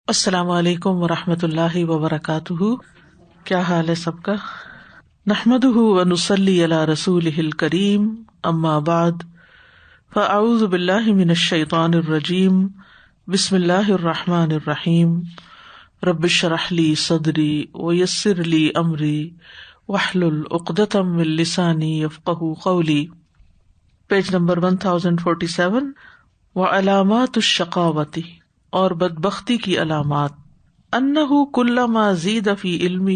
السلام علیکم ورحمۃ اللہ وبرکاتہ. کیا حال ہے سب کا؟ نحمده ونصلی علی رسولہ الکریم، اما بعد فاعوذ باللہ من الشیطان الرجیم، بسم اللہ الرحمن الرحیم. رب اشرح لی صدری ویسر لی امری واحلل عقدۃ من لسانی یفقہوا قولی. Page number 1047. وعلامات الشقاوۃ، اور بدبختی کی علامات. انہ کلما زید فی علمہ،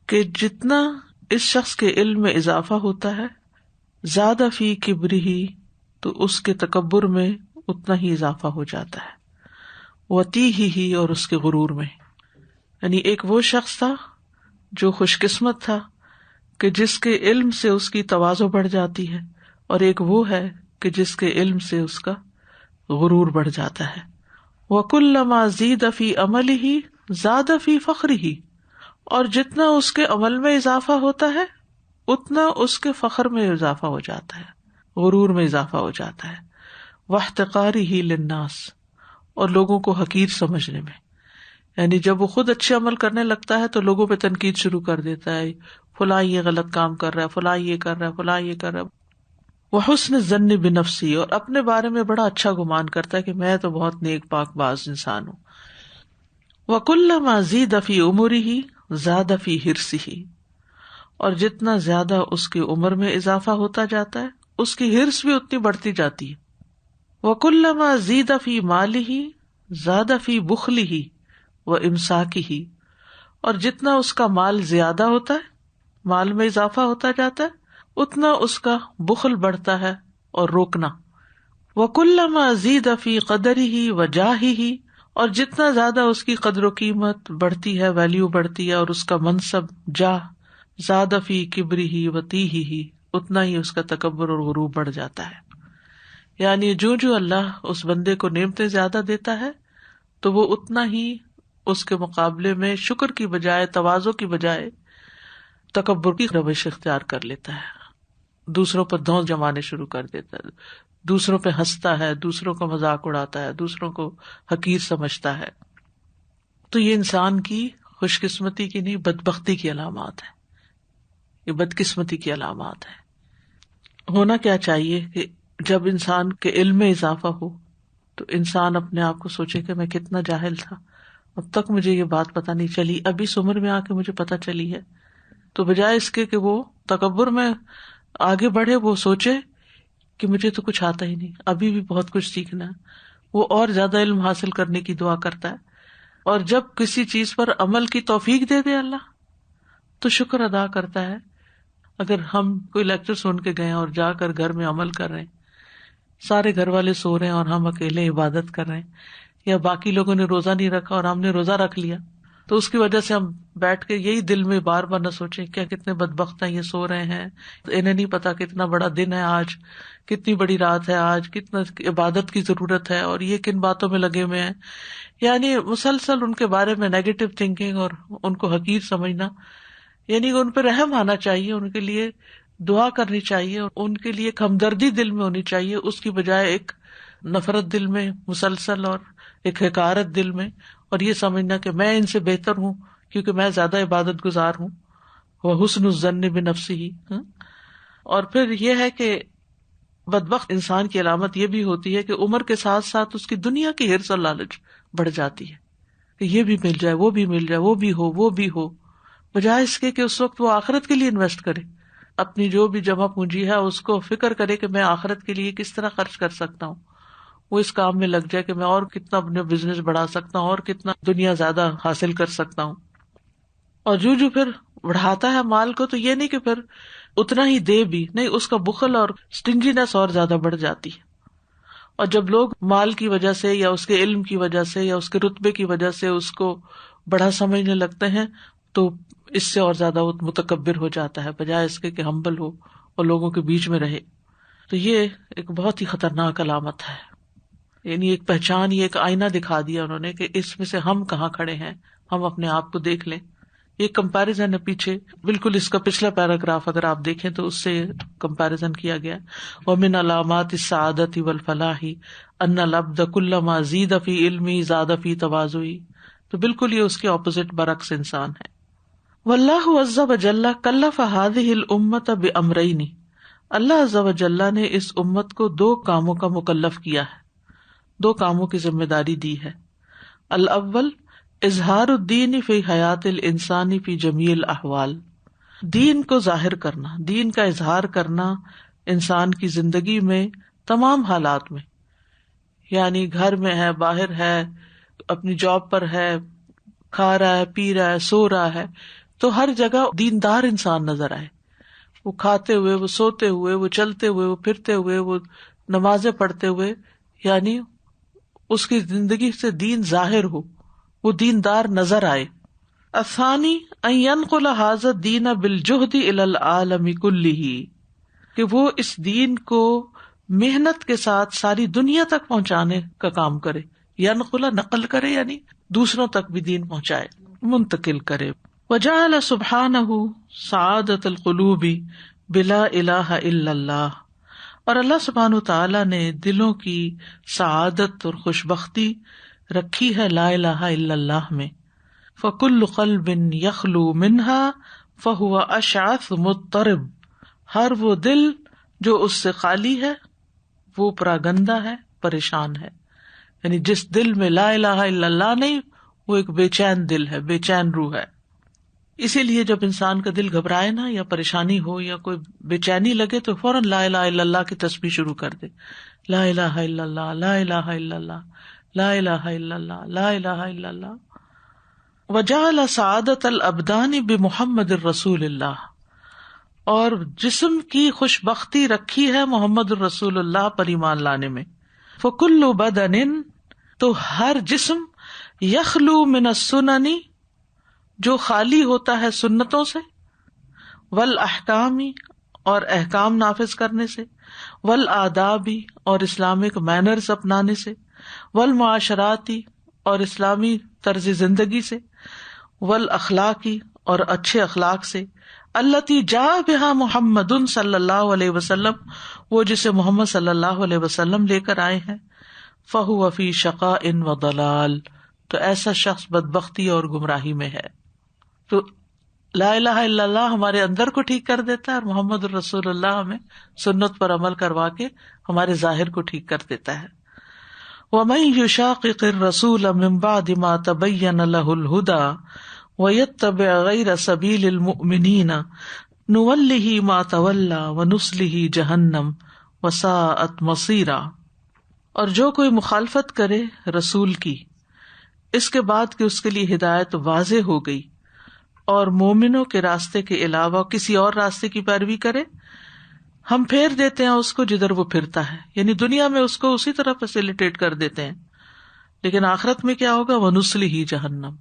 کہ جتنا اس شخص کے علم میں اضافہ ہوتا ہے، زاد فی کبرہ، تو اس کے تکبر میں اتنا ہی اضافہ ہو جاتا ہے، وتیہہ، اور اس کے غرور میں. یعنی ایک وہ شخص تھا جو خوش قسمت تھا کہ جس کے علم سے اس کی تواضع بڑھ جاتی ہے، اور ایک وہ ہے کہ جس کے علم سے اس کا غرور بڑھ جاتا ہے. وَكُلَّمَا زِيدَ فِي عَمَلِهِ زَادَ فِي فَخْرِهِ، اور جتنا اس کے عمل میں اضافہ ہوتا ہے اتنا اس کے فخر میں اضافہ ہو جاتا ہے، غرور میں اضافہ ہو جاتا ہے. وَاحْتِقَارِهِ لِلنَّاسِ، اور لوگوں کو حقیر سمجھنے میں. یعنی جب وہ خود اچھے عمل کرنے لگتا ہے تو لوگوں پہ تنقید شروع کر دیتا ہے، فلاں یہ غلط کام کر رہا ہے، فلاں یہ کر رہا ہے، فلاں یہ کر رہا ہے. وحسن الظن بنفسی، اور اپنے بارے میں بڑا اچھا گمان کرتا ہے کہ میں تو بہت نیک پاک باز انسان ہوں. وکلما زید فی عمرہ زاد فی حرصہ، اور جتنا زیادہ اس کی عمر میں اضافہ ہوتا جاتا ہے اس کی حرص بھی اتنی بڑھتی جاتی ہے. وکلما زید فی مالہ زاد فی بخلہ وامساکہ، اور جتنا اس کا مال زیادہ ہوتا ہے، مال میں اضافہ ہوتا جاتا ہے، اتنا اس کا بخل بڑھتا ہے اور روکنا. وَكُلَّمَا زِيدَ فِي قَدْرِهِ وَجَاهِهِ، اور جتنا زیادہ اس کی قدر و قیمت بڑھتی ہے، ویلیو بڑھتی ہے، اور اس کا منصب جاہ، زَادَ فِي كِبْرِهِ وَتِيهِهِ، اتنا ہی اس کا تکبر اور غرور بڑھ جاتا ہے. یعنی جو اللہ اس بندے کو نعمتیں زیادہ دیتا ہے تو وہ اتنا ہی اس کے مقابلے میں شکر کی بجائے، تواضع کی بجائے تکبر کی روش اختیار کر لیتا ہے، دوسروں پر دھونس جمانے شروع کر دیتا ہے، دوسروں پہ ہنستا ہے، دوسروں کا مذاق اڑاتا ہے، دوسروں کو حقیر سمجھتا ہے. تو یہ انسان کی خوش قسمتی کی نہیں، بدبختی کی علامات ہے، یہ بدقسمتی کی علامات ہے. ہونا کیا چاہیے کہ جب انسان کے علم میں اضافہ ہو تو انسان اپنے آپ کو سوچے کہ میں کتنا جاہل تھا، اب تک مجھے یہ بات پتہ نہیں چلی، ابھی اس عمر میں آ کے مجھے پتہ چلی ہے. تو بجائے اس کے کہ وہ تکبر میں آگے بڑھے، وہ سوچے کہ مجھے تو کچھ آتا ہی نہیں، ابھی بھی بہت کچھ سیکھنا ہے. وہ اور زیادہ علم حاصل کرنے کی دعا کرتا ہے، اور جب کسی چیز پر عمل کی توفیق دے دے اللہ تو شکر ادا کرتا ہے. اگر ہم کوئی لیکچر سن کے گئے اور جا کر گھر میں عمل کر رہے ہیں، سارے گھر والے سو رہے ہیں اور ہم اکیلے عبادت کر رہے ہیں، یا باقی لوگوں نے روزہ نہیں رکھا اور ہم نے روزہ رکھ لیا، تو اس کی وجہ سے ہم بیٹھ کے یہی دل میں بار بار نہ سوچیں کیا کتنے بدبخت ہیں، یہ سو رہے ہیں، انہیں نہیں پتا کتنا بڑا دن ہے آج، کتنی بڑی رات ہے آج، کتنا عبادت کی ضرورت ہے، اور یہ کن باتوں میں لگے ہوئے ہیں. یعنی مسلسل ان کے بارے میں نیگیٹو تھنکنگ اور ان کو حقیر سمجھنا. یعنی ان پہ رحم آنا چاہیے، ان کے لیے دعا کرنی چاہیے، اور ان کے لیے ایک ہمدردی دل میں ہونی چاہیے، اس کی بجائے ایک نفرت دل میں مسلسل اور ایک حقارت دل میں، اور یہ سمجھنا کہ میں ان سے بہتر ہوں کیونکہ میں زیادہ عبادت گزار ہوں. وہ حسن الظن بنفسہ. اور پھر یہ ہے کہ بدبخت انسان کی علامت یہ بھی ہوتی ہے کہ عمر کے ساتھ ساتھ اس کی دنیا کی حرص اور لالچ بڑھ جاتی ہے کہ یہ بھی مل جائے، وہ بھی مل جائے، وہ بھی ہو، وہ بھی ہو، بجائے اس کے کہ اس وقت وہ آخرت کے لیے انویسٹ کرے، اپنی جو بھی جمع پونجی ہے اس کو فکر کرے کہ میں آخرت کے لیے کس طرح خرچ کر سکتا ہوں. وہ اس کام میں لگ جائے کہ میں اور کتنا اپنے بزنس بڑھا سکتا ہوں، اور کتنا دنیا زیادہ حاصل کر سکتا ہوں. اور جو پھر بڑھاتا ہے مال کو، تو یہ نہیں کہ پھر اتنا ہی دے بھی نہیں، اس کا بخل اور سٹنجینس اور زیادہ بڑھ جاتی ہے. اور جب لوگ مال کی وجہ سے یا اس کے علم کی وجہ سے یا اس کے رتبے کی وجہ سے اس کو بڑا سمجھنے لگتے ہیں تو اس سے اور زیادہ وہ متکبر ہو جاتا ہے، بجائے اس کے کہ ہمبل ہو اور لوگوں کے بیچ میں رہے. تو یہ ایک بہت ہی خطرناک علامت ہے. یعنی ایک پہچان، یہ ایک آئینہ دکھا دیا انہوں نے کہ اس میں سے ہم کہاں کھڑے ہیں، ہم اپنے آپ کو دیکھ لیں. یہ کمپیریزن ہے پیچھے، بالکل اس کا پچھلا پیراگراف اگر آپ دیکھیں تو اس سے کمپیریزن کیا گیا. وَمِنْ عَلَامَاتِ السَّعَادَةِ وَالْفَلَاحِ أَنَّ الْعَبْدَ كُلَّمَا زِيدَ فِي عِلْمِهِ زَادَ فِي تَوَاضُعِهِ. تو بالکل یہ اس کے اپوزٹ برعکس انسان ہے. واللہ عز وجل کلف هذه الامۃ بامرین، اللہ عز وجل نے اس امت کو 2 کاموں کا مکلف کیا ہے، 2 کاموں کی ذمہ داری دی ہے. الاول اظہار الدین فی حیات الانسان فی جمیع الاحوال، دین کو ظاہر کرنا، دین کا اظہار کرنا انسان کی زندگی میں تمام حالات میں، یعنی گھر میں ہے، باہر ہے، اپنی جاب پر ہے، کھا رہا ہے، پی رہا ہے، سو رہا ہے، تو ہر جگہ دیندار انسان نظر آئے. وہ کھاتے ہوئے، وہ سوتے ہوئے، وہ چلتے ہوئے، وہ پھرتے ہوئے، وہ نمازیں پڑھتے ہوئے، یعنی اس کی زندگی سے دین ظاہر ہو، وہ دیندار نظر آئے. الثانی ان ينقل هذا الدین بالجہد الی العالم کلہ، کہ وہ اس دین کو محنت کے ساتھ ساری دنیا تک پہنچانے کا کام کرے. ینقل نقل کرے، یعنی دوسروں تک بھی دین پہنچائے، منتقل کرے. وجعل سبحانہ سعادت القلوب بلا الہ الا اللہ، اور اللہ سبحانہ تعالی نے دلوں کی سعادت اور خوشبختی رکھی ہے لا الہ الا اللہ میں. فکل قلب یخلو منہا فہو اشعث مضطرب، ہر وہ دل جو اس سے خالی ہے وہ پراگندہ ہے، پریشان ہے. یعنی جس دل میں لا الہ الا اللہ نہیں، وہ ایک بے چین دل ہے، بے چین روح ہے. اسی لیے جب انسان کا دل گھبرائے نا، یا پریشانی ہو، یا کوئی بے چینی لگے، تو فوراً لا الہ الا اللہ کی تسبیح شروع کر دے. لا الہ الا اللہ، لا الہ الا اللہ، لا الہ الا اللہ، لا الہ الا اللہ. وجعل سعادت الابدان بمحمد الرسول اللہ، اور جسم کی خوش بختی رکھی ہے محمد الرسول اللہ پر ایمان لانے میں. فکل بدن، تو ہر جسم، یخلو من السنن، جو خالی ہوتا ہے سنتوں سے، والاحکام، اور احکام نافذ کرنے سے، والآداب، اور اسلامک مینرز اپنانے سے، والمعاشرات، اور اسلامی طرز زندگی سے، والاخلاق، اور اچھے اخلاق سے، التی جاء بها محمد صلی اللہ علیہ وسلم، وہ جسے محمد صلی اللہ علیہ وسلم لے کر آئے ہیں. فہو فی شقاء وضلال، تو ایسا شخص بدبختی اور گمراہی میں ہے. تو لا الہ الا اللہ ہمارے اندر کو ٹھیک کر دیتا ہے، اور محمد الرسول اللہ ہمیں سنت پر عمل کروا کے ہمارے ظاہر کو ٹھیک کر دیتا ہے. ومن یشاقق الرسول من بعد ما تبین له الهدى ویتبع غیر سبیل المؤمنین نولہ ما تولى ونصلہ جہنم وساءت مصیرا، اور جو کوئی مخالفت کرے رسول کی اس کے بعد کہ اس کے لیے ہدایت واضح ہو گئی، اور مومنوں کے راستے کے علاوہ کسی اور راستے کی پیروی کرے، ہم پھیر دیتے ہیں اس کو جدھر وہ پھرتا ہے. یعنی دنیا میں اس کو اسی طرح فیسیلیٹیٹ کر دیتے ہیں، لیکن آخرت میں کیا ہوگا؟ وَنُصْلِهِ جہنم،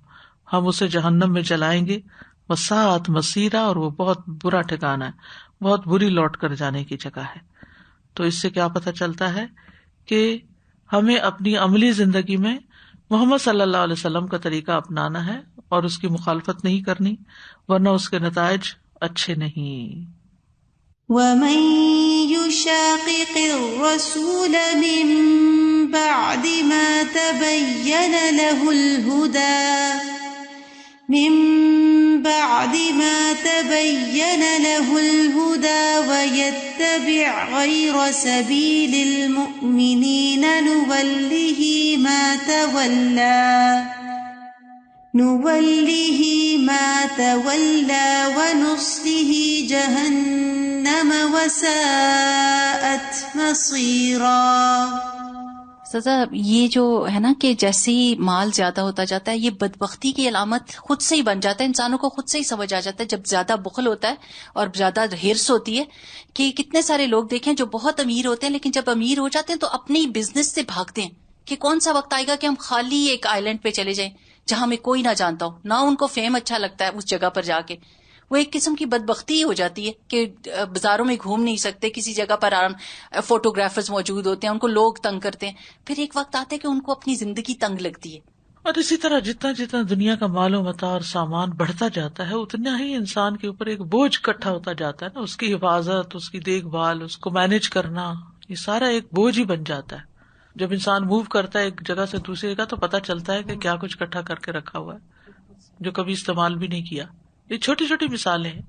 ہم اسے جہنم میں جلائیں گے. وَسَاءَتْ مَصِيرًا، اور وہ بہت برا ٹھکانہ ہے، بہت بری لوٹ کر جانے کی جگہ ہے. تو اس سے کیا پتہ چلتا ہے کہ ہمیں اپنی عملی زندگی میں محمد صلی اللہ علیہ وسلم کا طریقہ اپنانا ہے اور اس کی مخالفت نہیں کرنی، ورنہ اس کے نتائج اچھے نہیں. وَمَن يُشَاقِقِ الرَّسُولَ مِن بَعْدِ مَا تَبَيَّنَ لَهُ الْهُدَى وَيَتَّبِعْ غَيْرَ سَبِيلِ الْمُؤْمِنِينَ نُوَلِّهِ مَا تَوَلَّى وَنُصْلِهِ جَهَنَّمَ وَسَاءَتْ مَصِيرًا. سزا یہ جو ہے نا کہ جیسے ہی مال زیادہ ہوتا جاتا ہے، یہ بدبختی کی علامت خود سے ہی بن جاتا ہے، انسانوں کو خود سے ہی سمجھ آ جاتا ہے جب زیادہ بخل ہوتا ہے اور زیادہ ہرس ہوتی ہے. کہ کتنے سارے لوگ دیکھیں جو بہت امیر ہوتے ہیں، لیکن جب امیر ہو جاتے ہیں تو اپنے بزنس سے بھاگتے ہیں کہ کون سا وقت آئے گا کہ ہم خالی ایک آئی لینڈ پہ چلے جائیں جہاں ہمیں کوئی نہ جانتا ہو، نہ ان کو فیم اچھا لگتا ہے اس جگہ پر جا کے. وہ ایک قسم کی بدبختی ہو جاتی ہے کہ بازاروں میں گھوم نہیں سکتے، کسی جگہ پر فوٹوگرافرز موجود ہوتے ہیں، ان کو لوگ تنگ کرتے ہیں. پھر ایک وقت آتا ہے کہ ان کو اپنی زندگی تنگ لگتی ہے. اور اسی طرح جتنا جتنا دنیا کا مال و متاع اور سامان بڑھتا جاتا ہے، اتنا ہی انسان کے اوپر ایک بوجھ اکٹھا ہوتا جاتا ہے نا. اس کی حفاظت، اس کی دیکھ بھال، اس کو مینج کرنا، یہ سارا ایک بوجھ ہی بن جاتا ہے. جب انسان موو کرتا ہے ایک جگہ سے دوسری جگہ تو پتہ چلتا ہے کہ کیا کچھ اکٹھا کر کے رکھا ہوا ہے جو کبھی استعمال بھی نہیں کیا. یہ چھوٹی چھوٹی مثالیں ہیں.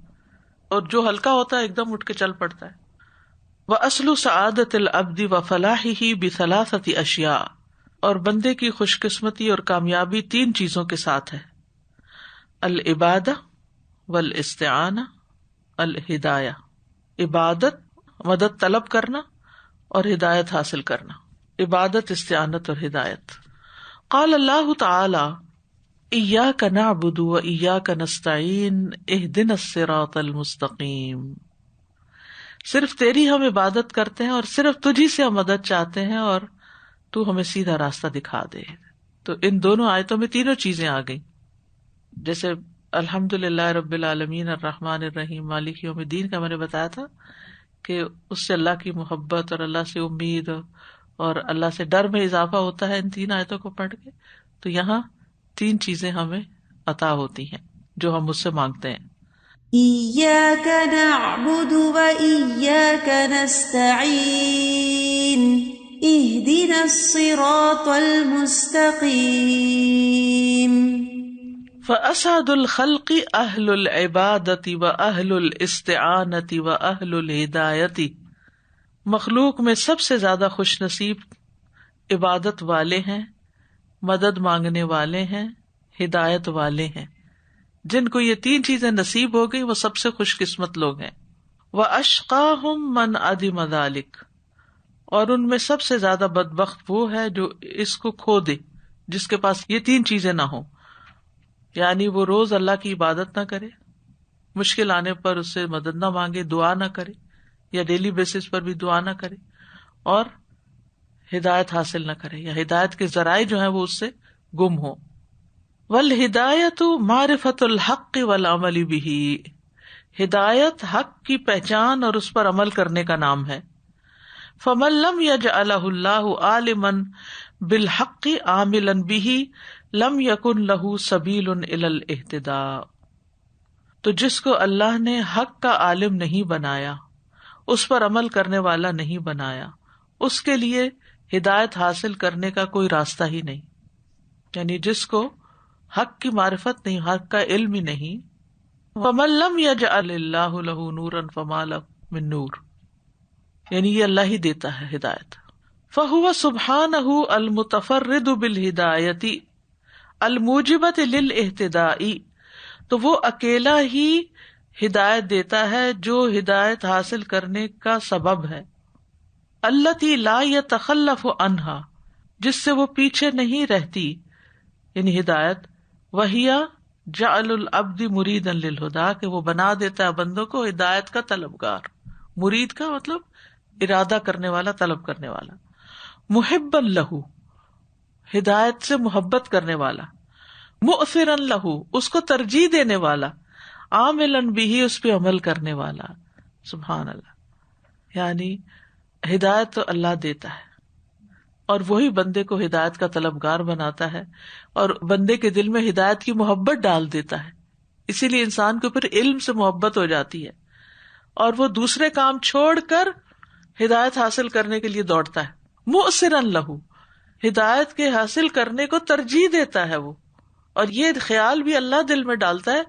اور جو ہلکا ہوتا ہے ایک دم اٹھ کے چل پڑتا ہے. وَأَصْلُ سَعَادَةِ الْعَبْدِ وَفَلَاحِهِ بِثَلَاثَةِ أَشْيَاءَ، اور بندے کی خوش قسمتی اور کامیابی 3 چیزوں کے ساتھ ہے: العبادہ والاستعانہ الہدایہ، عبادت مدد طلب کرنا اور ہدایت حاصل کرنا. عبادت، استعانت اور ہدایت. قال اللہ تعالی ایاک نعبد و ایاک نستعین اہدنا الصراط المستقیم، صرف تیری ہم عبادت کرتے ہیں اور صرف تجھی سے ہم مدد چاہتے ہیں اور تو ہمیں سیدھا راستہ دکھا دے. تو ان دونوں آیتوں میں تینوں چیزیں آ گئی. جیسے الحمدللہ رب العالمین الرحمن الرحیم مالک یوم الدین کا میں نے بتایا تھا کہ اس سے اللہ کی محبت اور اللہ سے امید اور اللہ سے ڈر میں اضافہ ہوتا ہے ان 3 آیتوں کو پڑھ کے. تو یہاں 3 چیزیں ہمیں عطا ہوتی ہیں جو ہم مجھ سے مانگتے ہیں. إياك نعبد وإياك نستعين اهدنا الصراط المستقيم. فأسعد الخلق أهل العبادة وأهل الاستعانة وأهل الهداية، مخلوق میں سب سے زیادہ خوش نصیب عبادت والے ہیں، مدد مانگنے والے ہیں، ہدایت والے ہیں. جن کو یہ 3 چیزیں نصیب ہو گئی وہ سب سے خوش قسمت لوگ ہیں. وَأَشْقَاهُمْ مَنْ عَدِمَ ذَلِكَ، اور ان میں سب سے زیادہ بدبخت وہ ہے جو اس کو کھو دے، جس کے پاس یہ 3 چیزیں نہ ہوں. یعنی وہ روز اللہ کی عبادت نہ کرے، مشکل آنے پر اس سے مدد نہ مانگے، دعا نہ کرے، یا ڈیلی بیسس پر بھی دعا نہ کرے، اور ہدایت حاصل نہ کرے، یا ہدایت کے ذرائع جو ہیں وہ اس سے گم ہوں. والہدایت معرفت الحق والعمل بہ، ہدایت حق کی پہچان اور اس پر عمل کرنے کا نام ہے. فمن لم یجعلہ اللہ عالما بالحق عاملا بہ لم یکن لہ سبیل الی الاہتداء، تو جس کو اللہ نے حق کا عالم نہیں بنایا، اس پر عمل کرنے والا نہیں بنایا، اس کے لیے ہدایت حاصل کرنے کا کوئی راستہ ہی نہیں. یعنی جس کو حق کی معرفت نہیں، حق کا علم ہی نہیں. فمن لم یجعل اللہ لہ نورا فما لہ من نور، یعنی یہ اللہ ہی دیتا ہے ہدایت. فہو سبحانہ المتفرد بالہدایۃ الموجبۃ للاہتداء، تو وہ اکیلا ہی ہدایت دیتا ہے جو ہدایت حاصل کرنے کا سبب ہے. التی لا یتخلف عنہا، جس سے وہ پیچھے نہیں رہتی، یعنی ہدایت. وہی جعل العبد مریدا للہدیٰ، کہ وہ بنا دیتا ہے بندوں کو ہدایت کا طلبگار. مرید کا مطلب ارادہ کرنے والا، طلب کرنے والا. محبا لہ، ہدایت سے محبت کرنے والا. مؤثرا لہ، اس کو ترجیح دینے والا. عاملا بہ، اس پہ عمل کرنے والا. سبحان اللہ. یعنی ہدایت تو اللہ دیتا ہے اور وہی بندے کو ہدایت کا طلبگار بناتا ہے اور بندے کے دل میں ہدایت کی محبت ڈال دیتا ہے. اسی لیے انسان کو پھر علم سے محبت ہو جاتی ہے اور وہ دوسرے کام چھوڑ کر ہدایت حاصل کرنے کے لیے دوڑتا ہے. مؤثرا لہ، ہدایت کے حاصل کرنے کو ترجیح دیتا ہے وہ، اور یہ خیال بھی اللہ دل میں ڈالتا ہے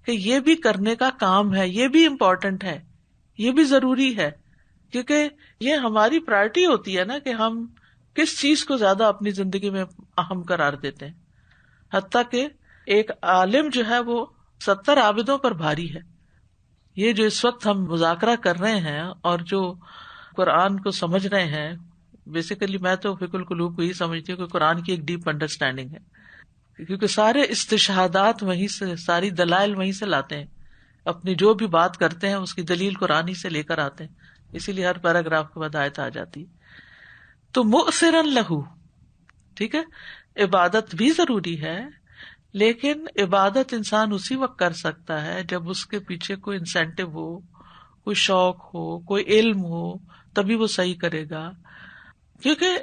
کہ یہ بھی کرنے کا کام ہے، یہ بھی امپورٹنٹ ہے، یہ بھی ضروری ہے. کیونکہ یہ ہماری پرائرٹی ہوتی ہے نا کہ ہم کس چیز کو زیادہ اپنی زندگی میں اہم قرار دیتے ہیں. حتیٰ کہ ایک عالم جو ہے وہ 70 عابدوں پر بھاری ہے. یہ جو اس وقت ہم مذاکرہ کر رہے ہیں اور جو قرآن کو سمجھ رہے ہیں، بیسیکلی میں تو فقہ القلوب کو ہی سمجھتی ہوں کہ قرآن کی ایک ڈیپ انڈرسٹینڈنگ ہے، کیونکہ سارے استشہادات وہیں سے، ساری دلائل وہیں سے لاتے ہیں. اپنی جو بھی بات کرتے ہیں اس کی دلیل قرآن ہی سے لے کر آتے ہیں، اسی لیے ہر پیراگراف کے بعد آیت آ جاتی. تو مؤثرا لہ، ٹھیک ہے. عبادت بھی ضروری ہے، لیکن عبادت انسان اسی وقت کر سکتا ہے جب اس کے پیچھے کوئی انسینٹو ہو، کوئی شوق ہو، کوئی علم ہو، تبھی وہ صحیح کرے گا. کیونکہ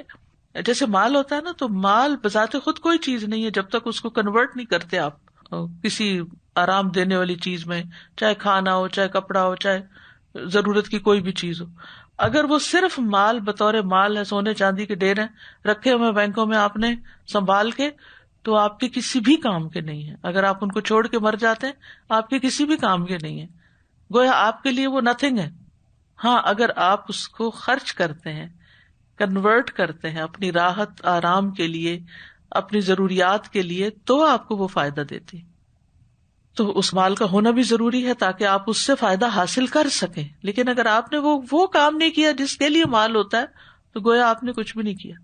جیسے مال ہوتا ہے نا، تو مال بذات خود کوئی چیز نہیں ہے جب تک اس کو کنورٹ نہیں کرتے آپ کسی آرام دینے والی چیز میں، چاہے کھانا ہو، چاہے کپڑا ہو، چاہے ضرورت کی کوئی بھی چیز ہو. اگر وہ صرف مال بطور مال ہے، سونے چاندی کے ڈھیر ہیں رکھے ہوئے بینکوں میں آپ نے سنبھال کے، تو آپ کے کسی بھی کام کے نہیں ہے. اگر آپ ان کو چھوڑ کے مر جاتے ہیں آپ کے کسی بھی کام کے نہیں ہے، گویا آپ کے لیے وہ نتھنگ ہے. ہاں اگر آپ اس کو خرچ کرتے ہیں، کنورٹ کرتے ہیں اپنی راحت آرام کے لیے، اپنی ضروریات کے لیے، تو آپ کو وہ فائدہ دیتی. تو اس مال کا ہونا بھی ضروری ہے تاکہ آپ اس سے فائدہ حاصل کر سکیں. لیکن اگر آپ نے وہ کام نہیں کیا جس کے لیے مال ہوتا ہے تو گویا آپ نے کچھ بھی نہیں کیا.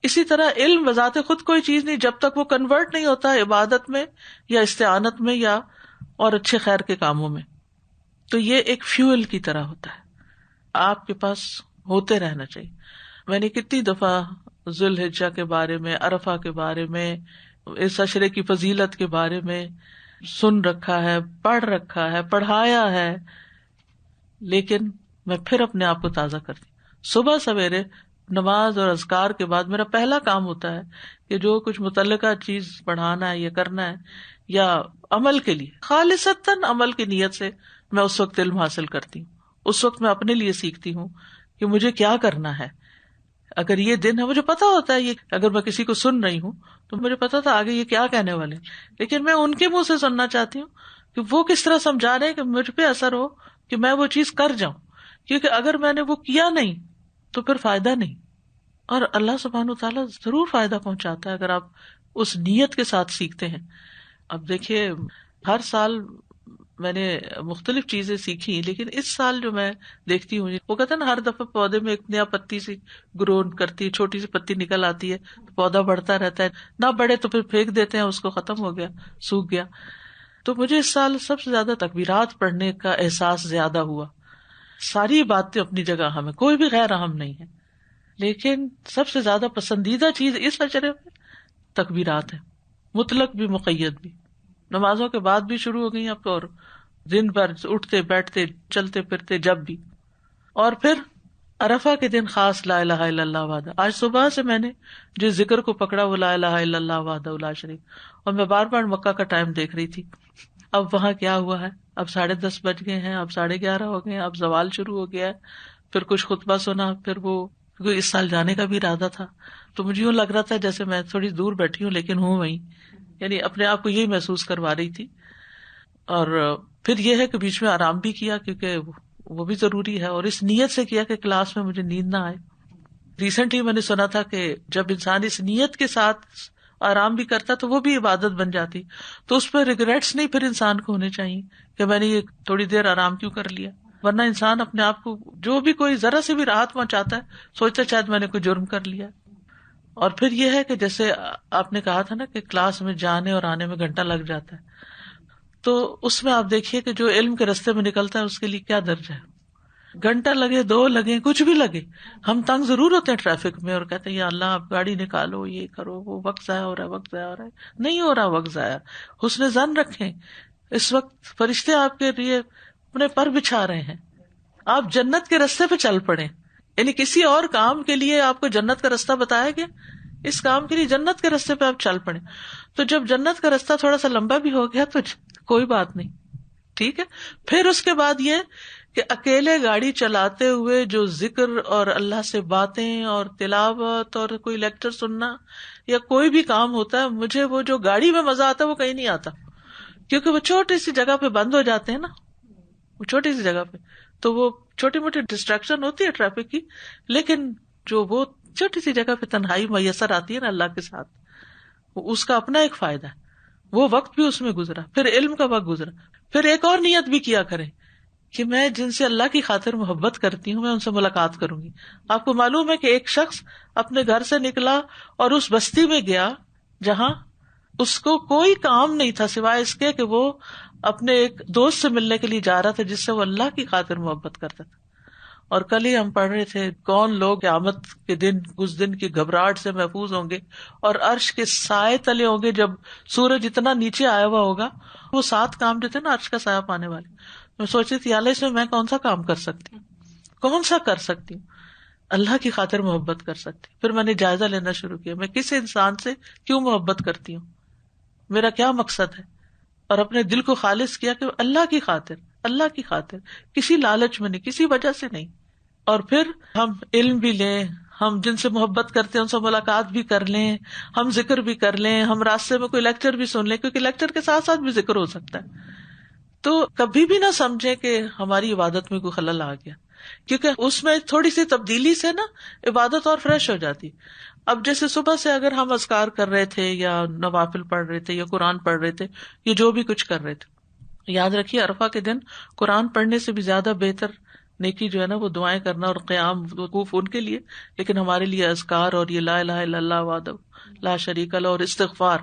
اسی طرح علم بذات خود کوئی چیز نہیں جب تک وہ کنورٹ نہیں ہوتا عبادت میں یا استعانت میں یا اور اچھے خیر کے کاموں میں. تو یہ ایک فیول کی طرح ہوتا ہے، آپ کے پاس ہوتے رہنا چاہیے. میں نے کتنی دفعہ ذی الحجہ کے بارے میں، عرفہ کے بارے میں، اس عشرے کی فضیلت کے بارے میں سن رکھا ہے، پڑھ رکھا ہے، پڑھایا ہے، لیکن میں پھر اپنے آپ کو تازہ کرتی. صبح سویرے نماز اور اذکار کے بعد میرا پہلا کام ہوتا ہے کہ جو کچھ متعلقہ چیز پڑھانا ہے یا کرنا ہے یا عمل کے لیے خالصتاً عمل کی نیت سے میں اس وقت علم حاصل کرتی ہوں. اس وقت میں اپنے لیے سیکھتی ہوں کہ مجھے کیا کرنا ہے. اگر یہ دن ہے، مجھے پتا ہوتا ہے، یہ اگر میں کسی کو سن رہی ہوں تو مجھے پتا تھا آگے یہ کیا کہنے والے، لیکن میں ان کے منہ سے سننا چاہتی ہوں کہ وہ کس طرح سمجھا رہے ہیں کہ مجھ پہ اثر ہو کہ میں وہ چیز کر جاؤں. کیونکہ اگر میں نے وہ کیا نہیں تو پھر فائدہ نہیں. اور اللہ سبحانہ وتعالیٰ ضرور فائدہ پہنچاتا ہے اگر آپ اس نیت کے ساتھ سیکھتے ہیں. اب دیکھیے ہر سال میں نے مختلف چیزیں سیکھی، لیکن اس سال جو میں دیکھتی ہوں، وہ کہتے ہیں نا ہر دفعہ پودے میں ایک نیا پتی سی گرو کرتی ہے، چھوٹی سی پتی نکل آتی ہے، پودا بڑھتا رہتا ہے، نہ بڑھے تو پھر پھینک دیتے ہیں اس کو، ختم ہو گیا، سوکھ گیا. تو مجھے اس سال سب سے زیادہ تکبیرات پڑھنے کا احساس زیادہ ہوا. ساری باتیں اپنی جگہ ہمیں کوئی بھی غیر اہم نہیں ہے، لیکن سب سے زیادہ پسندیدہ چیز اس عشرے میں تکبیرات ہیں، مطلق بھی مقید بھی. نمازوں کے بعد بھی شروع ہو گئی اب تو، اور دن بھر اٹھتے بیٹھتے چلتے پھرتے جب بھی. اور پھر عرفہ کے دن خاص لا الہ الا اللہ وحدہ. آج صبح سے میں نے جس ذکر کو پکڑا وہ لا الہ الا اللہ وحدہ لا شریک. اور میں بار بار مکہ کا ٹائم دیکھ رہی تھی، اب وہاں کیا ہوا ہے، اب 10:30 بج گئے ہیں، اب 11:30 ہو گئے ہیں، اب زوال شروع ہو گیا ہے. پھر کچھ خطبہ سنا، پھر وہ کیونکہ اس سال جانے کا بھی ارادہ تھا تو مجھے یوں لگ رہا تھا جیسے میں تھوڑی دور بیٹھی ہوں لیکن ہوں وہیں، یعنی اپنے آپ کو یہی محسوس کروا رہی تھی. اور پھر یہ ہے کہ بیچ میں آرام بھی کیا کیونکہ وہ بھی ضروری ہے، اور اس نیت سے کیا کہ کلاس میں مجھے نیند نہ آئے. ریسنٹلی میں نے سنا تھا کہ جب انسان اس نیت کے ساتھ آرام بھی کرتا تو وہ بھی عبادت بن جاتی. تو اس پہ ریگریٹس نہیں پھر انسان کو ہونے چاہیے کہ میں نے یہ تھوڑی دیر آرام کیوں کر لیا. ورنہ انسان اپنے آپ کو جو بھی کوئی ذرا سے بھی راحت پہنچاتا ہے سوچتا شاید میں نے کوئی جرم کر لیا. اور پھر یہ ہے کہ جیسے آپ نے کہا تھا نا کہ کلاس میں جانے اور آنے میں گھنٹہ لگ جاتا ہے، تو اس میں آپ دیکھیے کہ جو علم کے راستے میں نکلتا ہے اس کے لیے کیا درجہ ہے. گھنٹہ لگے، 2 لگے، کچھ بھی لگے، ہم تنگ ضرور ہوتے ہیں ٹریفک میں اور کہتے ہیں یا اللہ آپ گاڑی نکالو، یہ کرو، وہ وقت ضائع ہو رہا ہے، وقت ضائع ہو رہا ہے. نہیں ہو رہا وقت ضائع. حسن ظن رکھیں، اس وقت فرشتے آپ کے لیے اپنے پر بچھا رہے ہیں. آپ جنت کے راستے پہ چل پڑے، یعنی کسی اور کام کے لیے آپ کو جنت کا راستہ بتایا گیا، اس کام کے لیے جنت کے راستے پہ آپ چل پڑے. تو جب جنت کا راستہ تھوڑا سا لمبا بھی ہو گیا تو کوئی بات نہیں، ٹھیک ہے. پھر اس کے بعد یہ کہ اکیلے گاڑی چلاتے ہوئے جو ذکر اور اللہ سے باتیں اور تلاوت اور کوئی لیکچر سننا یا کوئی بھی کام ہوتا ہے، مجھے وہ جو گاڑی میں مزہ آتا ہے وہ کہیں نہیں آتا، کیونکہ وہ چھوٹی سی جگہ پہ بند ہو جاتے ہیں نا، وہ چھوٹی سی جگہ پہ تو وہ چھوٹی موٹی ڈسٹریکشن ہوتی ہے ٹریفک کی، لیکن جو وہ چھوٹی سی جگہ پہ تنہائی میسر آتی ہے نا اللہ کے ساتھ، اس کا اپنا ایک فائدہ ہے. وہ وقت بھی اس میں گزرا، پھر علم کا وقت گزرا. پھر ایک اور نیت بھی کیا کریں کہ میں جن سے اللہ کی خاطر محبت کرتی ہوں میں ان سے ملاقات کروں گی. آپ کو معلوم ہے کہ ایک شخص اپنے گھر سے نکلا اور اس بستی میں گیا جہاں اس کو کوئی کام نہیں تھا سوائے اس کے کہ وہ اپنے ایک دوست سے ملنے کے لیے جا رہا تھا جس سے وہ اللہ کی خاطر محبت کرتا تھا. اور کل ہی ہم پڑھ رہے تھے کون لوگ قیامت کے دن اس دن کی گھبراہٹ سے محفوظ ہوں گے اور عرش کے سائے تلے ہوں گے جب سورج اتنا نیچے آیا ہوا ہوگا. وہ 7 کام جو تھے نا عرش کا سایہ پانے والے، میں سوچ رہی تھی اللہ اس میں کون سا کام کر سکتی ہوں، کون سا کر سکتی ہوں. اللہ کی خاطر محبت کر سکتی. پھر میں نے جائزہ لینا شروع کیا میں کس انسان سے کیوں محبت کرتی ہوں، میرا کیا مقصد ہے، اور اپنے دل کو خالص کیا کہ اللہ کی خاطر، اللہ کی خاطر، کسی لالچ میں نہیں، کسی وجہ سے نہیں. اور پھر ہم علم بھی لیں، ہم جن سے محبت کرتے ہیں ان سے ملاقات بھی کر لیں، ہم ذکر بھی کر لیں، ہم راستے میں کوئی لیکچر بھی سن لیں، کیونکہ لیکچر کے ساتھ ساتھ بھی ذکر ہو سکتا ہے. تو کبھی بھی نہ سمجھے کہ ہماری عبادت میں کوئی خلل آ گیا، کیونکہ اس میں تھوڑی سی تبدیلی سے نا عبادت اور فریش ہو جاتی. اب جیسے صبح سے اگر ہم اذکار کر رہے تھے یا نوافل پڑھ رہے تھے یا قرآن پڑھ رہے تھے یا جو بھی کچھ کر رہے تھے، یاد رکھیے عرفہ کے دن قرآن پڑھنے سے بھی زیادہ بہتر نیکی جو ہے نا وہ دعائیں کرنا اور قیام وقوف ان کے لیے، لیکن ہمارے لیے اذکار اور یہ لا الہ الا اللہ وحدہ لا شریک لہ اور استغفار،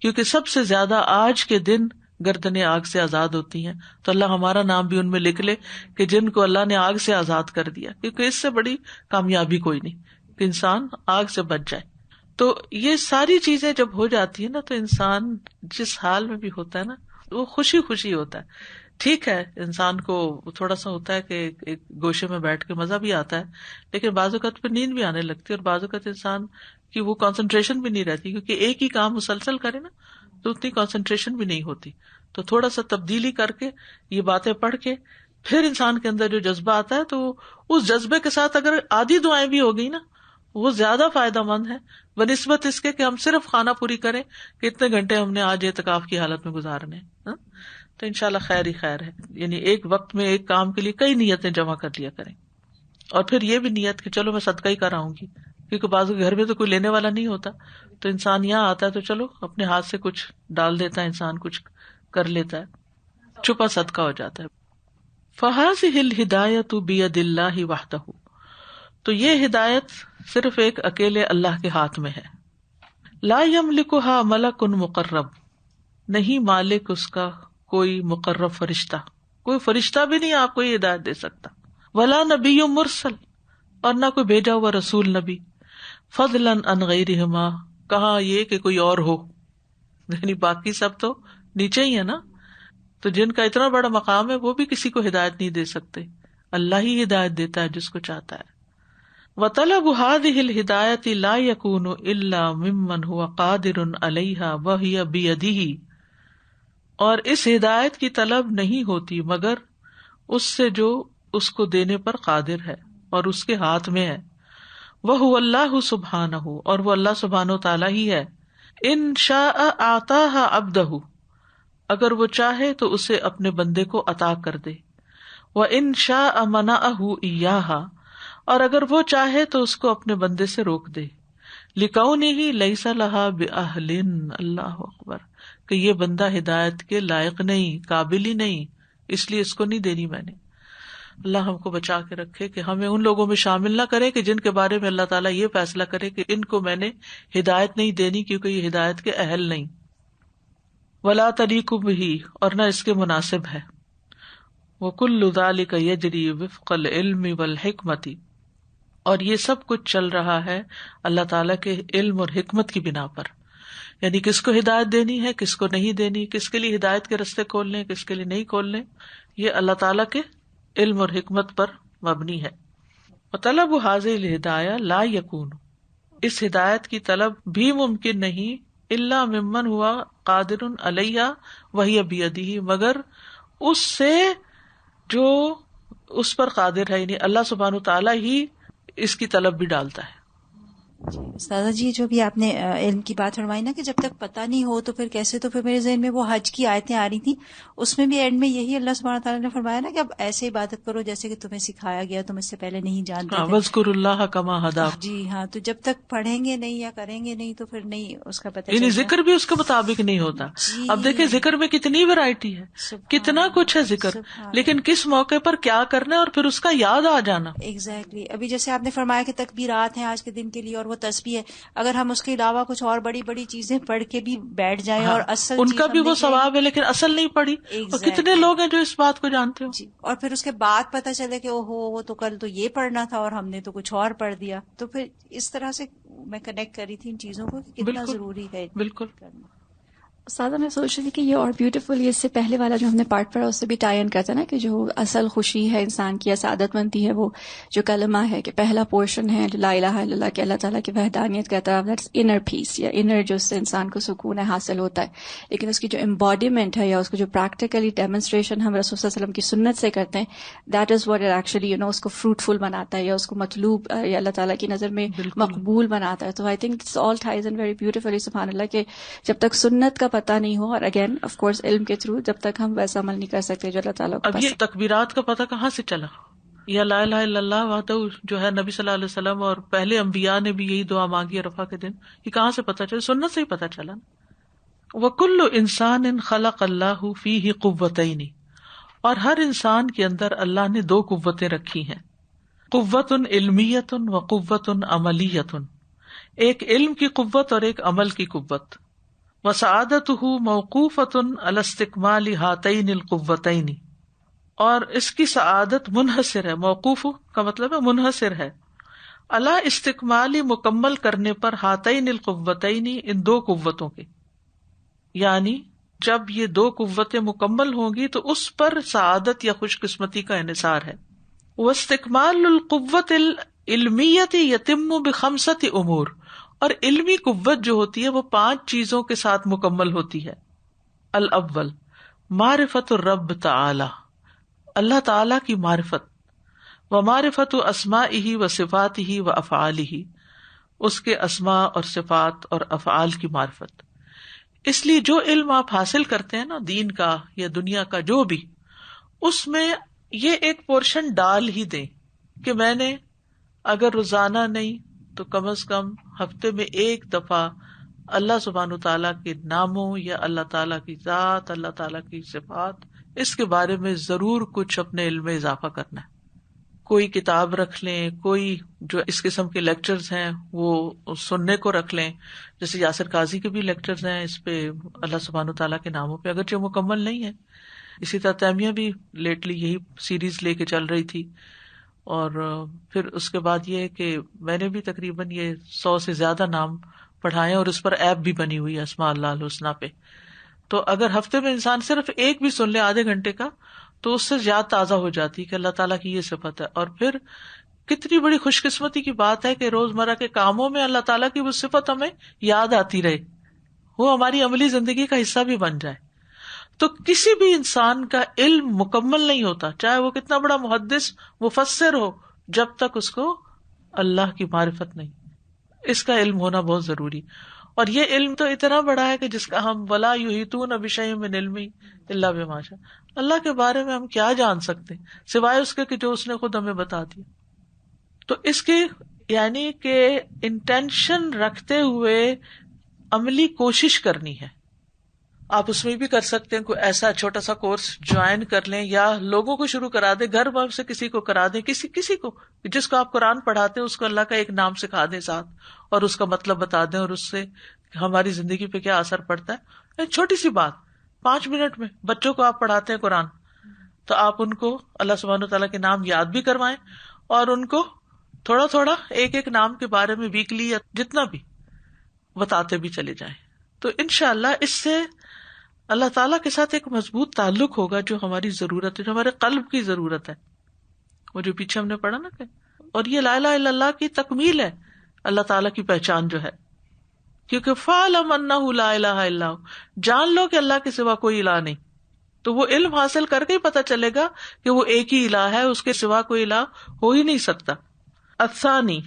کیونکہ سب سے زیادہ آج کے دن گردنیں آگ سے آزاد ہوتی ہیں. تو اللہ ہمارا نام بھی ان میں لکھ لے کہ جن کو اللہ نے آگ سے آزاد کر دیا، کیونکہ اس سے بڑی کامیابی کوئی نہیں کہ انسان آگ سے بچ جائے. تو یہ ساری چیزیں جب ہو جاتی ہیں نا تو انسان جس حال میں بھی ہوتا ہے نا وہ خوشی خوشی ہوتا ہے. ٹھیک ہے انسان کو تھوڑا سا ہوتا ہے کہ ایک گوشے میں بیٹھ کے مزہ بھی آتا ہے، لیکن بعض اوقات پہ نیند بھی آنے لگتی ہے اور بعض اوقات انسان کی وہ کنسنٹریشن بھی نہیں رہتی، کیونکہ ایک ہی کام مسلسل کرے نا تو اتنی کنسنٹریشن بھی نہیں ہوتی. تو تھوڑا سا تبدیلی کر کے یہ باتیں پڑھ کے پھر انسان کے اندر جو جذبہ آتا ہے تو اس جذبے کے ساتھ اگر آدھی دعائیں بھی ہو گئی نا وہ زیادہ فائدہ مند ہے بنسبت اس کے کہ ہم صرف خانہ پوری کریں کہ اتنے گھنٹے ہم نے آج اعتکاف کی حالت میں گزارنے. تو انشاءاللہ خیر ہی خیر ہے. یعنی ایک وقت میں ایک کام کے لیے کئی نیتیں جمع کر لیا کریں، اور پھر یہ بھی نیت کہ چلو میں صدقہ ہی کراؤں گی، کیونکہ بعض گھر میں تو کوئی لینے والا نہیں ہوتا، تو انسان یہاں آتا ہے تو چلو اپنے ہاتھ سے کچھ ڈال دیتا ہے، انسان کچھ کر لیتا ہے، چھپا صدقہ ہو جاتا ہے. فَهَذِهِ الْهِدَایَةُ بِیَدِ اللَّهِ وَحْدَهُ، تو یہ ہدایت صرف ایک اکیلے اللہ کے ہاتھ میں ہے. لا یملکها ملک مقرب، نہیں مالک اس کا کوئی مقرب فرشتہ، کوئی فرشتہ بھی نہیں آپ کو یہ ہدایت دے سکتا. ولا نبی مرسل، اور نہ کوئی بھیجا ہوا رسول نبی. فضلا عن غیرہما، کہاں یہ کہ کوئی اور ہو، یعنی باقی سب تو نیچے ہی ہے نا، تو جن کا اتنا بڑا مقام ہے وہ بھی کسی کو ہدایت نہیں دے سکتے، اللہ ہی ہدایت دیتا ہے جس کو چاہتا ہے. وطلب هذه الہدایت لا یکون الا ممن هو قادر علیہا وہی بیدہ، اور اس ہدایت کی طلب نہیں ہوتی مگر اس سے جو اس کو دینے پر قادر ہے اور اس کے ہاتھ میں ہے. وہو اللہ سبحانہ، اور وہ اللہ سبحانہ تعالی ہی ہے. ان شاء اعطاها عبدہ، اگر وہ چاہے تو اسے اپنے بندے کو عطا کر دے. وان شاء منعہ ایاہا، اور اگر وہ چاہے تو اس کو اپنے بندے سے روک دے. لکونہ لیس لہا باہل، اللہ اکبر، کہ یہ بندہ ہدایت کے لائق نہیں، قابل ہی نہیں، اس لیے اس کو نہیں دینی میں نے. اللہ ہم کو بچا کے رکھے کہ ہمیں ان لوگوں میں شامل نہ کرے کہ جن کے بارے میں اللہ تعالیٰ یہ فیصلہ کرے کہ ان کو میں نے ہدایت نہیں دینی کیونکہ یہ ہدایت کے اہل نہیں. ولا تلیق بہ، اور نہ اس کے مناسب ہے. وکل ذلک یجری وفق العلم والحکمت، اور یہ سب کچھ چل رہا ہے اللہ تعالیٰ کے علم اور حکمت کی بنا پر. یعنی کس کو ہدایت دینی ہے، کس کو نہیں دینی، کس کے لیے ہدایت کے رستے کھولنے، کس کے لیے نہیں کھولنے، یہ اللہ تعالیٰ کے علم اور حکمت پر مبنی ہے. وطلب هذه الہدایہ لا یکون، اس ہدایت کی طلب بھی ممکن نہیں الا ممن ہوا قادر علیہا وہی بیدہ، مگر اس سے جو اس پر قادر ہے، یعنی اللہ سبحانہ تعالیٰ ہی اس کی طلب بھی ڈالتا ہے. استاذہ جی جو بھی آپ نے علم کی بات فرمائی نا کہ جب تک پتہ نہیں ہو تو پھر کیسے، تو پھر میرے ذہن میں وہ حج کی آیتیں آ رہی تھیں، اس میں بھی اینڈ میں یہی اللہ سبحانہ تعالیٰ نے فرمایا نا کہ اب ایسے عبادت کرو جیسے کہ تمہیں سکھایا گیا، تم اس سے پہلے نہیں جانتے تھے. وَاذْكُرُوا اللَّهَ كَمَا هَدَاكُمْ، جی ہاں، تو جب تک پڑھیں گے نہیں یا کریں گے نہیں تو پھر نہیں اس کا پتہ یعنی چلتا. ذکر بھی اس کے مطابق نہیں ہوتا. جی اب دیکھیں ذکر میں کتنی ویرائٹی ہے، کتنا کچھ ہے ذکر، لیکن کس موقع پر کیا کرنا ہے اور پھر اس کا یاد آ جانا. ایگزیکٹلی. ابھی جیسے آپ نے فرمایا کہ تکبیرات ہیں آج کے دن کے لیے اور وہ تسبیح ہے، اگر ہم اس کے علاوہ کچھ اور بڑی بڑی چیزیں پڑھ کے بھی بیٹھ جائیں اور اصل ان کا بھی وہ چیز ثواب ہے لیکن اصل نہیں پڑھی. اور کتنے لوگ ہیں جو اس بات کو جانتے ہو، جی، اور پھر اس کے بعد پتہ چلے کہ وہ تو کل تو یہ پڑھنا تھا اور ہم نے تو کچھ اور پڑھ دیا. تو پھر اس طرح سے میں کنیکٹ کری تھی ان چیزوں کو کہ کتنا ضروری ہے بالکل. کرنا. سادہ میں سوچ رہی تھی کہ یہ اور بیوٹیفل، یہ اس سے پہلے والا جو ہم نے پارٹ پڑھا اس سے بھی ٹائی ان کرتا ہے نا، کہ جو اصل خوشی ہے انسان کی یا سعادت مندی ہے وہ جو کلمہ ہے، کہ پہلا پورشن ہے لا الہ الا اللہ، کہ اللہ تعالیٰ کی وحدانیت کا اعتراف، دیٹس انر پیس یا انر، جو اس سے انسان کو سکون حاصل ہوتا ہے. لیکن اس کی جو امباڈیمنٹ ہے یا اس کو جو پریکٹیکلی ڈیمونسٹریشن ہم رسول صلی اللہ علیہ وسلم کی سنت سے کرتے ہیں، دیٹ از واٹ ایکچولی اس کو فروٹفل بناتا ہے یا اس کو مطلوب یا اللہ تعالیٰ کی نظر میں مقبول بناتا ہے. تو I think it's all ties in very beautifully, سبحان اللہ، کہ جب تک سنت کا پتہ نہیں ہو، اور اگین آف کورس علم کے تھرو، جب تک ہم ویسا عمل نہیں کر سکتے جو اللہ تعالیٰ کو. اب یہ تکبیرات کا پتہ کہاں سے چلا؟ یا لا الہ الا اللہ وحدہ جو ہے نبی صلی اللہ علیہ وسلم اور پہلے انبیاء نے بھی یہی دعا مانگی عرفہ کے دن، یہ کہاں سے پتہ چلا؟ سنت سے ہی پتہ چلا. وَكُلُّ إِنسَانٍ خَلَقَ اللَّهُ فِيهِ قُوَّتَيْنِ، اور ہر انسان کے اندر اللہ نے دو قوتیں رکھی ہیں، قوۃ علمیۃ و قوۃ عملیۃ، ایک علم کی قوت اور ایک عمل کی قوت. وسعادتہ موقوفۃ علی استکمال ہاتین القوتین، اور اس کی سعادت منحصر ہے، موقوف کا مطلب ہے منحصر ہے، علی استکمال مکمل کرنے پر ہاتین القوتین، ان دو قوتوں کے، یعنی جب یہ دو قوتیں مکمل ہوں گی تو اس پر سعادت یا خوش قسمتی کا انحصار ہے. واستکمال القوت العلمیۃ یتم بخمسۃ امور، اور علمی قوت جو ہوتی ہے وہ 5 چیزوں کے ساتھ مکمل ہوتی ہے. الاول معرفت الرب تعالی، اللہ تعالی کی معرفت، ومعرفت اسمائہ وصفاتہ وافعالہ، اس کے اسماء اور صفات اور افعال کی معرفت. اس لیے جو علم آپ حاصل کرتے ہیں نا، دین کا یا دنیا کا جو بھی، اس میں یہ ایک پورشن ڈال ہی دیں کہ میں نے اگر روزانہ نہیں تو کم از کم ہفتے میں ایک دفعہ اللہ سبحانہ تعالیٰ کے ناموں یا اللہ تعالیٰ کی ذات، اللہ تعالیٰ کی صفات، اس کے بارے میں ضرور کچھ اپنے علم میں اضافہ کرنا ہے. کوئی کتاب رکھ لیں، کوئی جو اس قسم کے لیکچرز ہیں وہ سننے کو رکھ لیں، جیسے یاسر قاضی کے بھی لیکچرز ہیں اس پہ، اللہ سبحانہ تعالیٰ کے ناموں پہ، اگرچہ مکمل نہیں ہے. اسی طرح تیمیہ بھی لیٹلی یہی سیریز لے کے چل رہی تھی. اور پھر اس کے بعد یہ ہے کہ میں نے بھی تقریباً یہ 100 سے زیادہ نام پڑھائے اور اس پر ایپ بھی بنی ہوئی ہے اسماء اللہ الحسنیٰ پہ. تو اگر ہفتے میں انسان صرف ایک بھی سن لے آدھے گھنٹے کا تو اس سے یاد تازہ ہو جاتی کہ اللہ تعالیٰ کی یہ صفت ہے. اور پھر کتنی بڑی خوش قسمتی کی بات ہے کہ روزمرہ کے کاموں میں اللہ تعالیٰ کی وہ صفت ہمیں یاد آتی رہے، وہ ہماری عملی زندگی کا حصہ بھی بن جائے. تو کسی بھی انسان کا علم مکمل نہیں ہوتا، چاہے وہ کتنا بڑا محدث مفسر ہو، جب تک اس کو اللہ کی معرفت نہیں. اس کا علم ہونا بہت ضروری. اور یہ علم تو اتنا بڑا ہے کہ جس کا ہم ولا یحیطون بشیء من علمہ الا بما شاء، اللہ کے بارے میں ہم کیا جان سکتے ہیں سوائے اس کے کہ جو اس نے خود ہمیں بتا دیا. تو اس کے یعنی کہ انٹینشن رکھتے ہوئے عملی کوشش کرنی ہے. آپ اس میں بھی کر سکتے ہیں، کوئی ایسا چھوٹا سا کورس جوائن کر لیں، یا لوگوں کو شروع کرا دیں، گھر بار سے کسی کو کرا دیں، کسی کو جس کو آپ قرآن پڑھاتے ہیں اس کو اللہ کا ایک نام سکھا دیں ساتھ، اور اس کا مطلب بتا دیں، اور اس سے ہماری زندگی پہ کیا اثر پڑتا ہے. ایک چھوٹی سی بات، 5 منٹ میں بچوں کو آپ پڑھاتے ہیں قرآن، تو آپ ان کو اللہ سبحانہ تعالیٰ کے نام یاد بھی کروائیں، اور ان کو تھوڑا تھوڑا ایک نام کے بارے میں ویکلی یا جتنا بھی بتاتے بھی چلے جائیں. تو انشاءاللہ اس سے اللہ تعالیٰ کے ساتھ ایک مضبوط تعلق ہوگا، جو ہماری ضرورت ہے، جو ہمارے قلب کی ضرورت ہے، وہ جو پیچھے ہم نے پڑھا نا کہ، اور یہ لا الہ الا اللہ کی تکمیل ہے، اللہ تعالیٰ کی پہچان جو ہے. کیونکہ فَاعْلَمْ أَنَّهُ لَا إِلَٰهَ إِلَّا هُوَ، جان لو کہ اللہ کے سوا کوئی الہ نہیں. تو وہ علم حاصل کر کے ہی پتہ چلے گا کہ وہ ایک ہی الہ ہے، اس کے سوا کوئی الہ ہو ہی نہیں سکتا. الثانی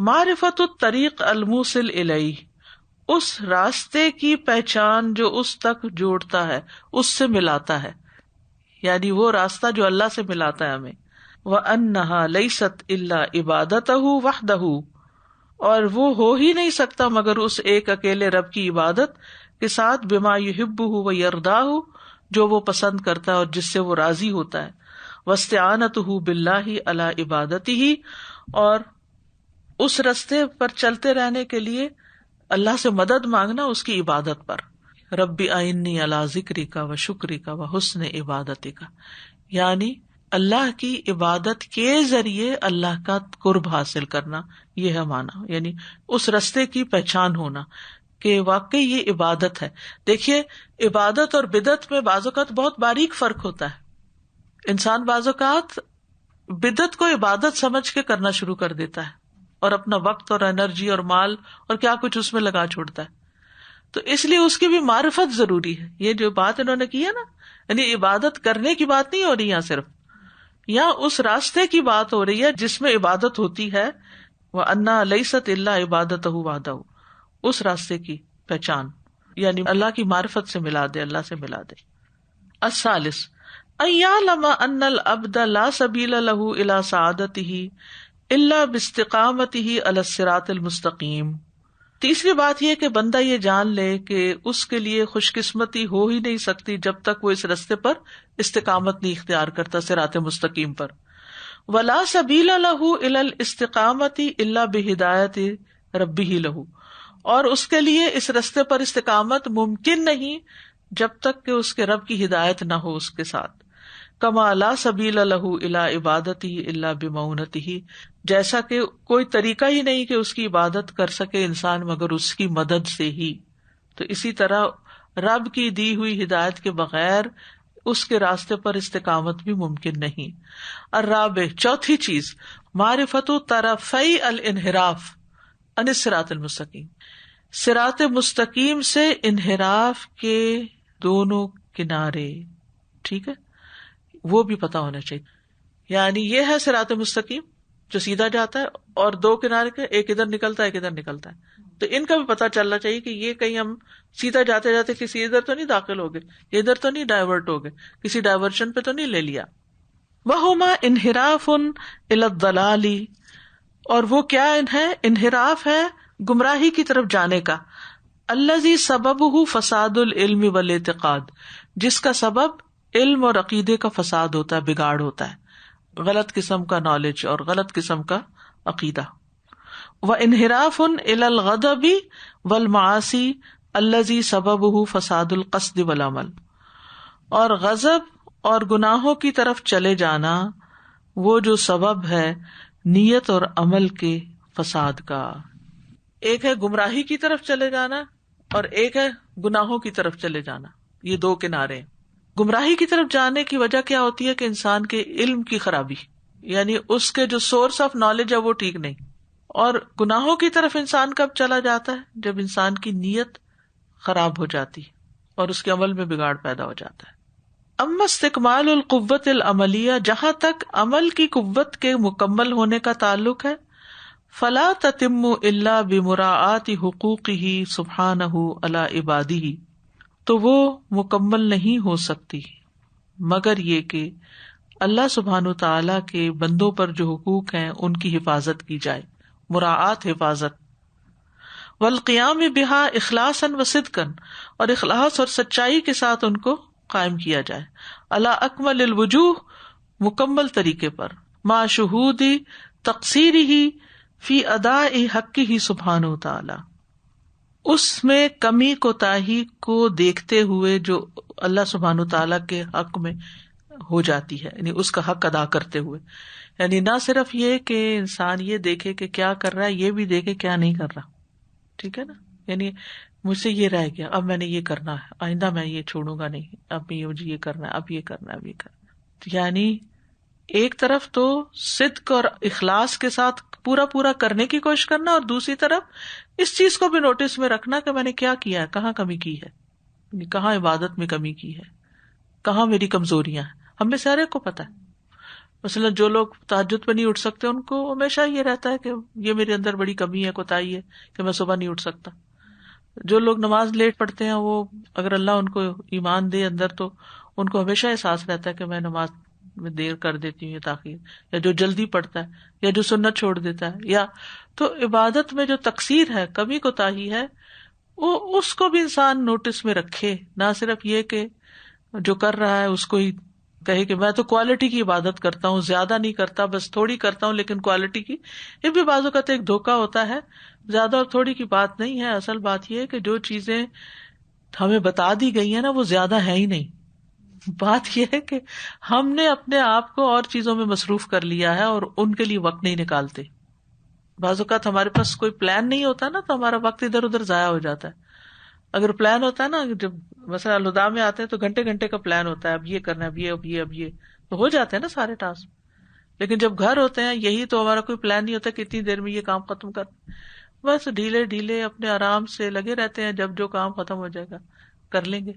معرفت الطریق الموصل الیہ، اس راستے کی پہچان جو اس تک جوڑتا ہے، اس سے ملاتا ہے، یعنی وہ راستہ جو اللہ سے ملاتا ہے ہمیں. وَأَنَّهَا لَيْسَتْ إِلَّا عِبَادَتَهُ وَحْدَهُ، اور وہ ہو ہی نہیں سکتا مگر اس ایک اکیلے رب کی عبادت کے ساتھ، بما يحبه ويرضاه، جو وہ پسند کرتا ہے اور جس سے وہ راضی ہوتا ہے. واستعانته بالله على عبادته، اور اس راستے پر چلتے رہنے کے لیے اللہ سے مدد مانگنا اس کی عبادت پر. رب اعنی علی ذکرک و شکرک و حسن عبادتک، یعنی اللہ کی عبادت کے ذریعے اللہ کا قرب حاصل کرنا، یہ ہے معنی، یعنی اس راستے کی پہچان ہونا. کہ واقعی یہ عبادت ہے. دیکھیے عبادت اور بدعت میں بعض اوقات بہت باریک فرق ہوتا ہے. انسان بعض اوقات بدعت کو عبادت سمجھ کے کرنا شروع کر دیتا ہے اور اپنا وقت اور انرجی اور مال اور کیا کچھ اس میں لگا چھوڑتا ہے. تو اس لیے اس کی بھی معرفت ضروری ہے. یہ جو بات انہوں نے کی ہے نا، یعنی عبادت کرنے کی بات نہیں ہو رہی یہاں صرف، یہاں اس راستے کی بات ہو رہی ہے جس میں عبادت ہوتی ہے. وَأَنَّا لَيْسَتْ إِلَّا عِبَادَتُهُ وَحْدَهُ، اس راستے کی پہچان، یعنی اللہ کی معرفت سے ملا دے، اللہ سے ملا دے. الثالث أَن يَعْلَمَ أَنَّ الْعَبْدَ لَا سَبِيلَ لَهُ إِلَى سَعَادَتِهِ إِلَّا بِاسْتِقَامَتِهِ عَلَى الصِّرَاطِ الْمُسْتَقِيمِ. تیسری بات یہ کہ بندہ یہ جان لے کہ اس کے لیے خوش قسمتی ہو ہی نہیں سکتی جب تک وہ اس راستے پر استقامت نہیں اختیار کرتا، صراط مستقیم پر. ولا سبیل لہ الی الاستقامۃ الا بہدایت ربہ لہ، اور اس کے لیے اس راستے پر استقامت ممکن نہیں جب تک کہ اس کے رب کی ہدایت نہ ہو اس کے ساتھ. کما لا سبیل لہ الی عبادتہ الا بمعونتہ، جیسا کہ کوئی طریقہ ہی نہیں کہ اس کی عبادت کر سکے انسان مگر اس کی مدد سے ہی. تو اسی طرح رب کی دی ہوئی ہدایت کے بغیر اس کے راستے پر استقامت بھی ممکن نہیں. الرابع، چوتھی چیز، معرفت طرفی الانحراف عن الصراط المستقیم، صراط مستقیم سے انحراف کے دونوں کنارے. ٹھیک ہے، وہ بھی پتا ہونا چاہیے. یعنی یہ ہے صراط مستقیم جو سیدھا جاتا ہے، اور دو کنارے کے، ایک ادھر نکلتا ہے ایک ادھر نکلتا ہے. تو ان کا بھی پتا چلنا چاہیے کہ یہ کہیں ہم سیدھا جاتے جاتے کسی ادھر تو نہیں داخل ہو گئے، ادھر تو نہیں ڈائیورٹ ہو گئے، کسی ڈائیورشن پہ تو نہیں لے لیا. وہما انحراف الی الضلال، اور وہ کیا ہے؟ انحراف ہے گمراہی کی طرف جانے کا. الذی سببہ فساد العلم والاعتقاد، جس کا سبب علم اور عقیدے کا فساد ہوتا ہے، بگاڑ ہوتا ہے، غلط قسم کا نالج اور غلط قسم کا عقیدہ. وانحراف الی الغضب والمعاصی الذی سببہ فساد القصد والعمل، اور غضب اور گناہوں کی طرف چلے جانا وہ جو سبب ہے نیت اور عمل کے فساد کا. ایک ہے گمراہی کی طرف چلے جانا اور ایک ہے گناہوں کی طرف چلے جانا. یہ دو کنارے. گمراہی کی طرف جانے کی وجہ کیا ہوتی ہے کہ انسان کے علم کی خرابی، یعنی اس کے جو سورس آف نالج ہے وہ ٹھیک نہیں. اور گناہوں کی طرف انسان کب چلا جاتا ہے؟ جب انسان کی نیت خراب ہو جاتی اور اس کے عمل میں بگاڑ پیدا ہو جاتا ہے. اما استکمال القوت العملیہ، جہاں تک عمل کی قوت کے مکمل ہونے کا تعلق ہے، فلا تتم الا بمراعات حقوقہ سبحانہ علی عبادہ، تو وہ مکمل نہیں ہو سکتی مگر یہ کہ اللہ سبحانہ تعالی کے بندوں پر جو حقوق ہیں ان کی حفاظت کی جائے، مراعات، حفاظت. والقیام بہا اخلاصا وصدقا، اور اخلاص اور سچائی کے ساتھ ان کو قائم کیا جائے. علی اکمل الوجوہ، مکمل طریقے پر، مع شہود تقصیرہ فی اداء حقہ سبحانہ تعالی، اس میں کمی کوتاہی کو دیکھتے ہوئے جو اللہ سبحانہ تعالیٰ کے حق میں ہو جاتی ہے، یعنی اس کا حق ادا کرتے ہوئے. یعنی نہ صرف یہ کہ انسان یہ دیکھے کہ کیا کر رہا ہے، یہ بھی دیکھے کیا نہیں کر رہا. ٹھیک ہے نا، یعنی مجھ سے یہ رہ گیا، اب میں نے یہ کرنا ہے، آئندہ میں یہ چھوڑوں گا نہیں، اب مجھے یہ کرنا ہے، اب یہ کرنا ہے، اب یہ کرنا. یعنی ایک طرف تو صدق اور اخلاص کے ساتھ پورا کرنے کی کوشش کرنا، اور دوسری طرف اس چیز کو بھی نوٹس میں رکھنا کہ میں نے کیا کیا ہے، کہاں کمی کی ہے، کہاں عبادت میں کمی کی ہے، کہاں میری کمزوریاں ہیں. ہم میں سے ہر ایک کو پتا ہے. مثلا جو لوگ تہجد پہ نہیں اٹھ سکتے، ان کو ہمیشہ یہ رہتا ہے کہ یہ میرے اندر بڑی کمی ہے، کوتاہی ہے کہ میں صبح نہیں اٹھ سکتا. جو لوگ نماز لیٹ پڑھتے ہیں، وہ اگر اللہ ان کو ایمان دے اندر، تو ان کو ہمیشہ احساس رہتا ہے کہ میں نماز میں دیر کر دیتی ہوں یا تاخیر، یا جو جلدی پڑھتا ہے یا جو سنت چھوڑ دیتا ہے، یا تو عبادت میں جو تقصیر ہے، کمی کوتاہی ہے، وہ اس کو بھی انسان نوٹس میں رکھے. نہ صرف یہ کہ جو کر رہا ہے اس کو ہی کہے کہ میں تو کوالٹی کی عبادت کرتا ہوں، زیادہ نہیں کرتا، بس تھوڑی کرتا ہوں لیکن کوالٹی کی. یہ بھی بعض اوقات ایک دھوکا ہوتا ہے. زیادہ اور تھوڑی کی بات نہیں ہے، اصل بات یہ ہے کہ جو چیزیں ہمیں بتا دی گئی ہیں نا، وہ زیادہ ہے ہی نہیں. بات یہ ہے کہ ہم نے اپنے آپ کو اور چیزوں میں مصروف کر لیا ہے اور ان کے لیے وقت نہیں نکالتے. بعض اوقات ہمارے پاس کوئی پلان نہیں ہوتا نا، تو ہمارا وقت ادھر ادھر ضائع ہو جاتا ہے. اگر پلان ہوتا ہے نا، جب مثلا الہدا میں آتے ہیں تو گھنٹے گھنٹے کا پلان ہوتا ہے، اب یہ کرنا ہے، اب یہ تو ہو جاتے ہیں نا سارے ٹاسک. لیکن جب گھر ہوتے ہیں یہی تو ہمارا کوئی پلان نہیں ہوتا کہ اتنی دیر میں یہ کام ختم کر، بس ڈھیلے اپنے آرام سے لگے رہتے ہیں. جب جو کام ختم ہو جائے گا کر لیں گے.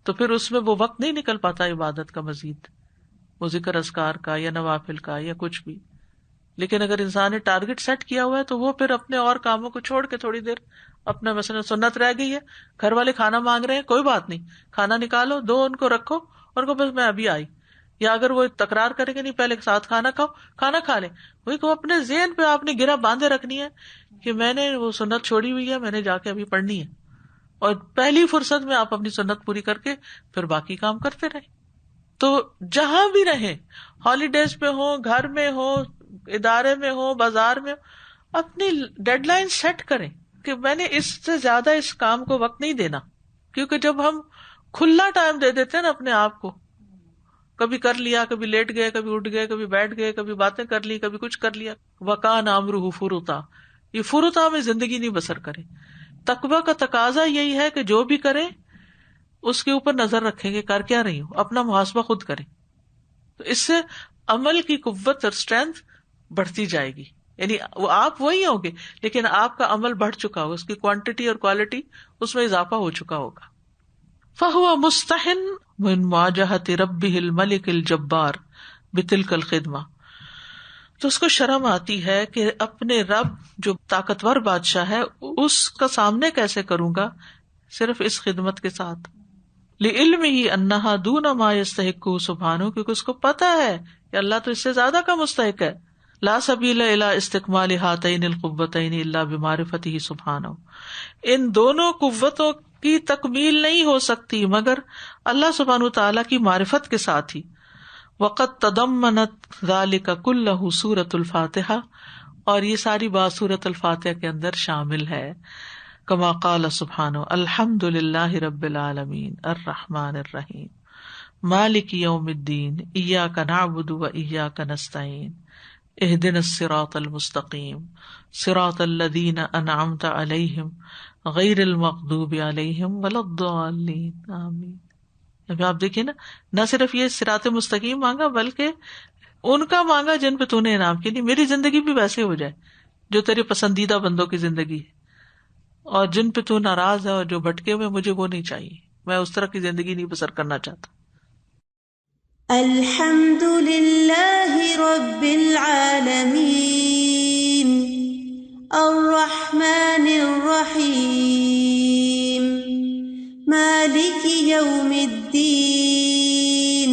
تو پھر اس میں وہ وقت نہیں نکل پاتا عبادت کا، مزید وہ ذکر اذکار کا یا نوافل کا یا کچھ بھی. لیکن اگر انسان نے ٹارگٹ سیٹ کیا ہوا ہے تو وہ پھر اپنے اور کاموں کو چھوڑ کے تھوڑی دیر اپنا، مثلا سنت رہ گئی ہے، گھر والے کھانا مانگ رہے ہیں، کوئی بات نہیں، کھانا نکالو، دو ان کو رکھو اور کو بس میں ابھی آئی. یا اگر وہ تکرار کریں گے نہیں پہلے ساتھ کھانا کھاؤ، کھانا کھا لیں. وہی کو اپنے ذہن پہ آپ نے گرہ باندھے رکھنی ہے کہ میں نے وہ سنت چھوڑی ہوئی ہے، میں نے جا کے ابھی پڑھنی ہے، اور پہلی فرصت میں آپ اپنی سنت پوری کر کے پھر باقی کام کرتے رہیں. تو جہاں بھی رہیں، ہالیڈیز پہ ہو، گھر میں ہو، ادارے میں ہو، بازار میں ہو، اپنی ڈیڈ لائن سیٹ کریں کہ میں نے اس سے زیادہ اس کام کو وقت نہیں دینا. کیونکہ جب ہم کھلا ٹائم دے دیتے ہیں نا اپنے آپ کو، کبھی کر لیا، کبھی لیٹ گئے، کبھی اٹھ گئے، کبھی بیٹھ گئے، کبھی باتیں کر لی، کبھی کچھ کر لیا، وَكَانَ أَمْرُهُ فُرُطًا، یہ فرطا میں زندگی نہیں بسر کرے. تقویٰ کا تقاضا یہی ہے کہ جو بھی کریں اس کے اوپر نظر رکھیں گے کر کیا رہی ہوں، اپنا محاسبہ خود کریں. تو اس سے عمل کی قوت اور اسٹرینتھ بڑھتی جائے گی. یعنی وہ آپ وہی ہوں گے لیکن آپ کا عمل بڑھ چکا ہوگا، اس کی کوانٹٹی اور کوالٹی اس میں اضافہ ہو چکا ہوگا. فَهُوَ مُسْتَحٍ مِنْ مُوَاجَهَةِ رَبِّهِ الْمَلِكِ الْجَبَّارِ بِتِلْكَ الْخِدْمَةِ، تو اس کو شرم آتی ہے کہ اپنے رب جو طاقتور بادشاہ ہے اس کا سامنے کیسے کروں گا صرف اس خدمت کے ساتھ. لِعِلْمِهِ أَنَّهَا دُونَ مَا يَسْتَحِقُّهُ سُبْحَانَهُ، کیونکہ اس کو پتا ہے کہ اللہ تو اس سے زیادہ کا مستحق ہے. لا سبیل الی استکمال ہاتین القوتین الا بمعرفتہ سبحانہ، ان دونوں قوتوں کی تکمیل نہیں ہو سکتی مگر اللہ سبحانہ تعالیٰ کی معرفت کے ساتھ ہی. وقد تضمنت ذلک کلہ سورۃ الفاتحہ، اور یہ ساری بات سورۃ الفاتحہ کے اندر شامل ہے. کما قال سبحانہ الحمد للہ رب العالمین الرحمن الرحیم مالک یوم الدین ایاک نعبد و ایاک نستعین اہدنا الصراط المستقیم صراط الذین انعمت علیہم غیر المغضوب علیہم ولا الضالین آمین. ابھی آپ دیکھیے نا، نہ صرف یہ صراط مستقیم مانگا بلکہ ان کا مانگا جن پہ تو نے انعام کی. نہیں، میری زندگی بھی ویسے ہو جائے جو تیرے پسندیدہ بندوں کی زندگی ہے، اور جن پہ تو ناراض ہے اور جو بھٹکے ہوئے مجھے وہ نہیں چاہیے، میں اس طرح کی زندگی نہیں بسر کرنا چاہتا. الحمد للہ رب العالمین الرحمن الرحیم مالک یوم الدین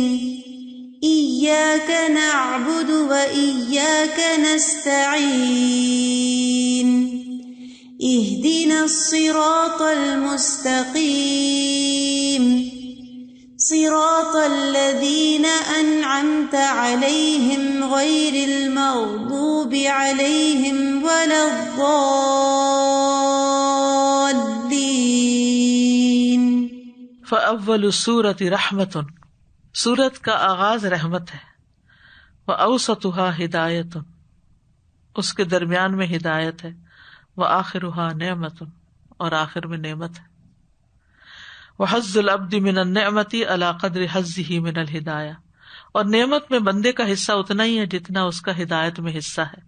ایاک نعبد و ایاک نستعین اہدنا الصراط المستقیم صراط الذین انعمت علیہم غیر المغضوب علیہم ولا الضالین. فاول السورۃ رحمۃ، سورت کا آغاز رحمت ہے. واوسطها ہدایت، اس کے درمیان میں ہدایت ہے. وآخرها نعمت، اور آخر میں نعمت ہے. وحظ العبد من النعمت علی قدر حظہ من الہدایہ، اور نعمت میں بندے کا حصہ اتنا ہی ہے جتنا اس کا ہدایت میں حصہ ہے.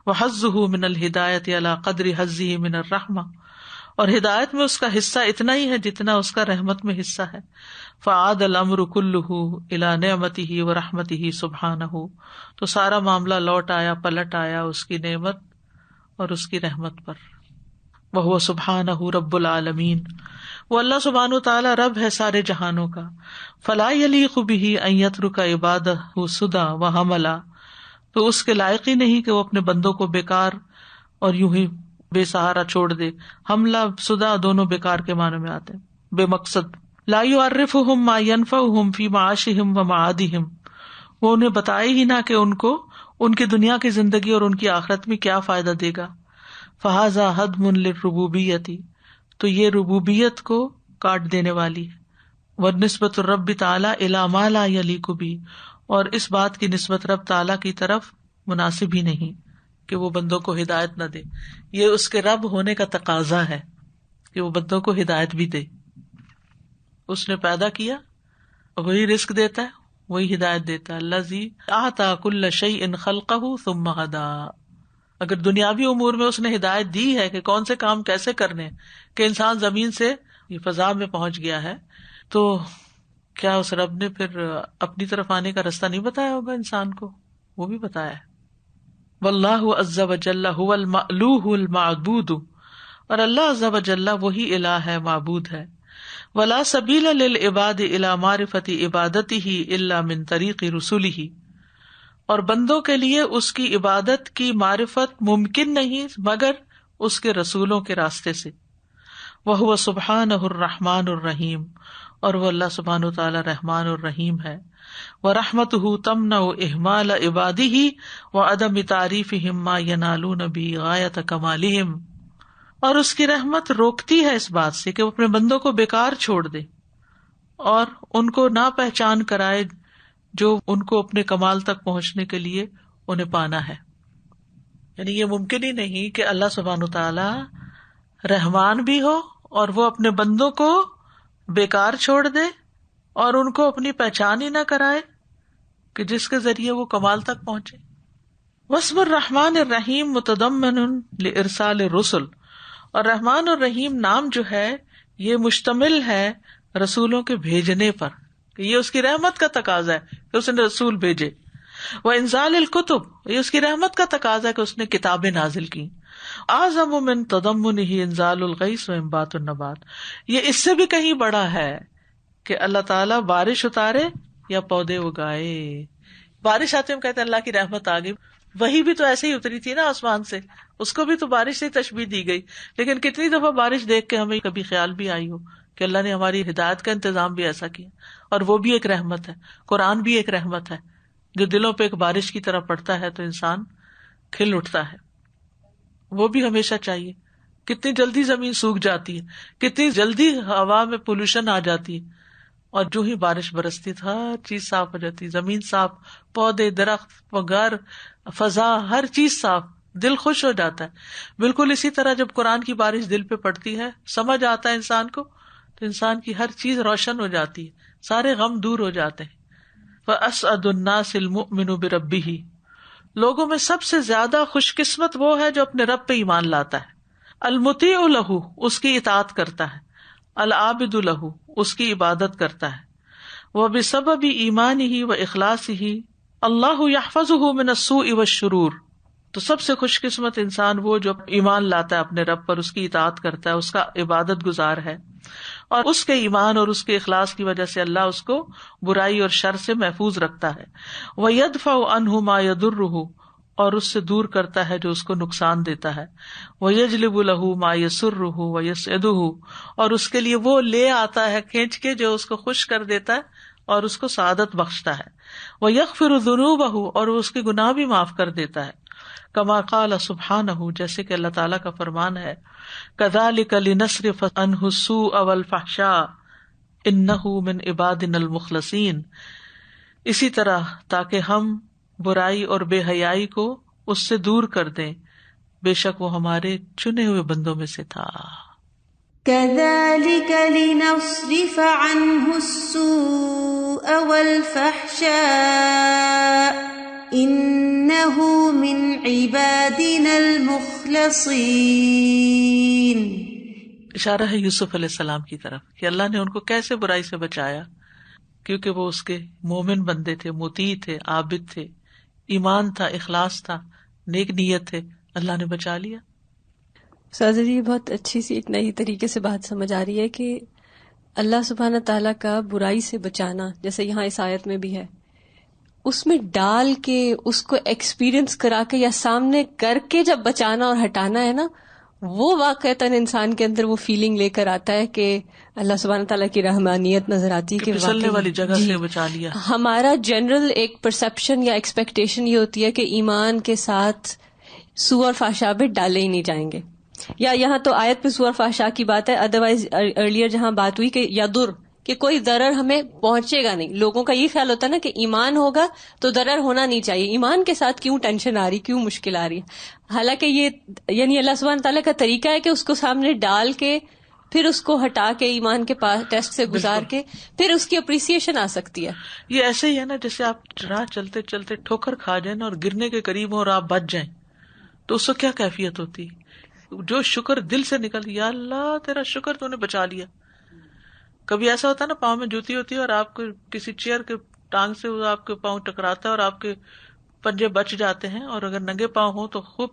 وحظہ من الہدایۃ علی قدر حظہ من الرحمہ، اور ہدایت میں اس کا حصہ اتنا ہی ہے جتنا اس کا رحمت میں حصہ ہے. فعاد الامر کلہ الی نعمتہ ورحمتہ سبحانہ، تو سارا معاملہ لوٹ آیا، پلٹ آیا اس کی نعمت اور اس کی رحمت پر. وہو سبحانہ رب العالمین، وہ اللہ سبحانہ تعالی رب ہے سارے جہانوں کا. فلا یلیق بہ ان یترک عبادہ سدی وحملا، تو اس کے لائق ہی نہیں کہ وہ اپنے بندوں کو بیکار اور یوں ہی بے سہارا چھوڑ دے. حملہ سدا دونوں بیکار کے معنی میں آتے ہیں، بے مقصد. لا یعرفہم ما ینفعہم فی معاشہم ومعادہم، وہ انہیں بتائے ہی نہ کہ ان کو ان کی دنیا کی زندگی اور ان کی آخرت میں کیا فائدہ دے گا. فہذا ہدم للربوبیۃ، تو یہ ربوبیت کو کاٹ دینے والی ہے. ونسبۃ الرب تعالی الی ما لا یلیق بہ، اور اس بات کی نسبت رب تعالی کی طرف مناسب ہی نہیں کہ وہ بندوں کو ہدایت نہ دے. یہ اس کے رب ہونے کا تقاضا ہے کہ وہ بندوں کو ہدایت بھی دے. اس نے پیدا کیا، وہی رزق دیتا ہے، وہی ہدایت دیتا ہے. الذی اعطى كل شيء خلقه ثم هدى. اگر دنیاوی امور میں اس نے ہدایت دی ہے کہ کون سے کام کیسے کرنے، کہ انسان زمین سے یہ فضا میں پہنچ گیا ہے، تو کیا اس رب نے پھر اپنی طرف آنے کا راستہ نہیں بتایا ہوگا انسان کو؟ وہ بھی بتایا ہے. واللہ عز وجل هو المألوہ المعبود، اور اللہ عز وجل وہی الہ ہے، معبود ہے. ولا سبیل للعباد الی معرفت عبادتہ الا من طریق رسلہ، اور بندوں کے لیے اس کی عبادت کی معرفت ممکن نہیں مگر اس کے رسولوں کے راستے سے. وہو سبحانہ الرحمن الرحیم، اور وہ اللہ سبحانہ وتعالی رحمان الرحیم ہے. ورحمتہ تمنع اہمال عبادہ وعدم تعریفہم ما ینالون بہ غایۃ کمالہم، اور اس کی رحمت روکتی ہے اس بات سے کہ وہ اپنے بندوں کو بیکار چھوڑ دے اور ان کو نہ پہچان کرائے جو ان کو اپنے کمال تک پہنچنے کے لیے انہیں پانا ہے. یعنی یہ ممکن ہی نہیں کہ اللہ سبحانہ وتعالی رحمان بھی ہو اور وہ اپنے بندوں کو بیکار چھوڑ دے اور ان کو اپنی پہچان ہی نہ کرائے کہ جس کے ذریعے وہ کمال تک پہنچے. واسم الرحمن الرحیم متضمن لارسال الرسل، اور رحمان اور رحیم نام جو ہے یہ مشتمل ہے رسولوں کے بھیجنے پر، کہ یہ اس کی رحمت کا تقاضا ہے کہ اس نے رسول بھیجے. وانزال الکتب، یہ اس کی رحمت کا تقاضا ہے کہ اس نے کتابیں نازل کی. اعظم من تضمنہ انزال الغیث وانبات النبات، یہ اس سے بھی کہیں بڑا ہے کہ اللہ تعالیٰ بارش اتارے یا پودے اگائے. بارش آتے ہم کہتے ہیں اللہ کی رحمت آ گئی، وہی بھی تو ایسے ہی اتری تھی نا آسمان سے، اس کو بھی تو بارش سے تشبیہ دی گئی. لیکن کتنی دفعہ بارش دیکھ کے ہمیں کبھی خیال بھی آئی ہو کہ اللہ نے ہماری ہدایت کا انتظام بھی ایسا کیا، اور وہ بھی ایک رحمت ہے. قرآن بھی ایک رحمت ہے جو دلوں پہ ایک بارش کی طرح پڑتا ہے تو انسان کھل اٹھتا ہے. وہ بھی ہمیشہ چاہیے. کتنی جلدی زمین سوکھ جاتی ہے، کتنی جلدی ہوا میں پولوشن آ جاتی ہے، اور جو ہی بارش برستی ہے ہر چیز صاف ہو جاتی ہے. زمین صاف، پودے، درخت، گھر، فضا، ہر چیز صاف، دل خوش ہو جاتا ہے. بالکل اسی طرح جب قرآن کی بارش دل پہ پڑتی ہے، سمجھ آتا ہے انسان کو، تو انسان کی ہر چیز روشن ہو جاتی ہے، سارے غم دور ہو جاتے ہیں. فَأَسْعَدُ النَّاسِ الْمُؤْمِنُ بِرَبِّهِ، لوگوں میں سب سے زیادہ خوش قسمت وہ ہے جو اپنے رب پہ ایمان لاتا ہے. المطیع لہ، اس کی اطاعت کرتا ہے. العابد لہ، اس کی عبادت کرتا ہے. وبسبب ایمانہ واخلاصہ اللہ یحفظہ من السوء والشرور، تو سب سے خوش قسمت انسان وہ جو ایمان لاتا ہے اپنے رب پر، اس کی اطاعت کرتا ہے، اس کا عبادت گزار ہے، اور اس کے ایمان اور اس کے اخلاص کی وجہ سے اللہ اس کو برائی اور شر سے محفوظ رکھتا ہے. وَيَدْفَعُ عَنْهُ مَا يَضُرُّهُ، اور اس سے دور کرتا ہے جو اس کو نقصان دیتا ہے. وَيَجْلِبُ لَهُ مَا يَسُرُّهُ وَيَسْعِدُهُ، اور اس کے لیے وہ لے آتا ہے کھینچ کے جو اس کو خوش کر دیتا ہے اور اس کو سعادت بخشتا ہے. وَيَغْفِرُ ذُنُوبَهُ، اور اس کے گناہ بھی معاف کر دیتا ہے. کما قال سبحانہ، جیسے کہ اللہ تعالیٰ کا فرمان ہے، کذالک لنصرف عنہ السوء والفحشاء انہ من عبادنا المخلصین، اسی طرح تاکہ ہم برائی اور بے حیائی کو اس سے دور کر دیں، بے شک وہ ہمارے چنے ہوئے بندوں میں سے تھا. كذلك لنصرف عنه السوء والفحشاء انه من عبادنا المخلصين. اشارہ ہے یوسف علیہ السلام کی طرف کہ اللہ نے ان کو کیسے برائی سے بچایا، کیونکہ وہ اس کے مومن بندے تھے، مطیع تھے، عابد تھے، ایمان تھا، اخلاص تھا، نیک نیت تھے، اللہ نے بچا لیا. استاذہ جی بہت اچھی سی ایک نئی طریقے سے بات سمجھ آ رہی ہے کہ اللہ سبحانہ تعالیٰ کا برائی سے بچانا، جیسے یہاں اس آیت میں بھی ہے، اس میں ڈال کے اس کو ایکسپیرئنس کرا کے یا سامنے کر کے جب بچانا اور ہٹانا ہے نا، وہ واقعتاً انسان کے اندر وہ فیلنگ لے کر آتا ہے کہ اللہ سبحانہ تعالیٰ کی رحمانیت نظر آتی ہے کہ پھسلنے والی جگہ سے بچا لیا. ہمارا جنرل ایک پرسپشن یا ایکسپیکٹیشن یہ ہوتی ہے کہ ایمان کے ساتھ سوء اور فحشاء بھی ڈالے ہی نہیں جائیں گے، یا یہاں تو آیت پہ سوء اور فحشاء کی بات ہے، ادروائز ارلیئر جہاں بات ہوئی کہ یدر، کہ کوئی ضرر ہمیں پہنچے گا نہیں. لوگوں کا یہ خیال ہوتا ہے نا کہ ایمان ہوگا تو ضرر ہونا نہیں چاہیے، ایمان کے ساتھ کیوں ٹینشن آ رہی، کیوں مشکل آ رہی ہے. حالانکہ یہ یعنی اللہ سبحانہ تعالیٰ کا طریقہ ہے کہ اس کو سامنے ڈال کے پھر اس کو ہٹا کے ایمان کے پاس ٹیسٹ سے گزار کے پھر اس کی اپریسیشن آ سکتی ہے. یہ ایسے ہی ہے نا جیسے آپ راہ چلتے چلتے ٹھوکر کھا جائیں اور گرنے کے قریب ہو اور آپ بچ جائیں تو اس کو کیا کیفیت ہوتی ہے؟ جو شکر دل سے نکل، یا اللہ تیرا شکر تو نے بچا لیا. کبھی ایسا ہوتا ہے نا پاؤں میں جوتی ہوتی ہے اور آپ کو کسی چیئر کے ٹانگ سے وہ آپ کے پاؤں ٹکراتا ہے اور آپ کے پنجے بچ جاتے ہیں، اور اگر ننگے پاؤں ہوں تو خوب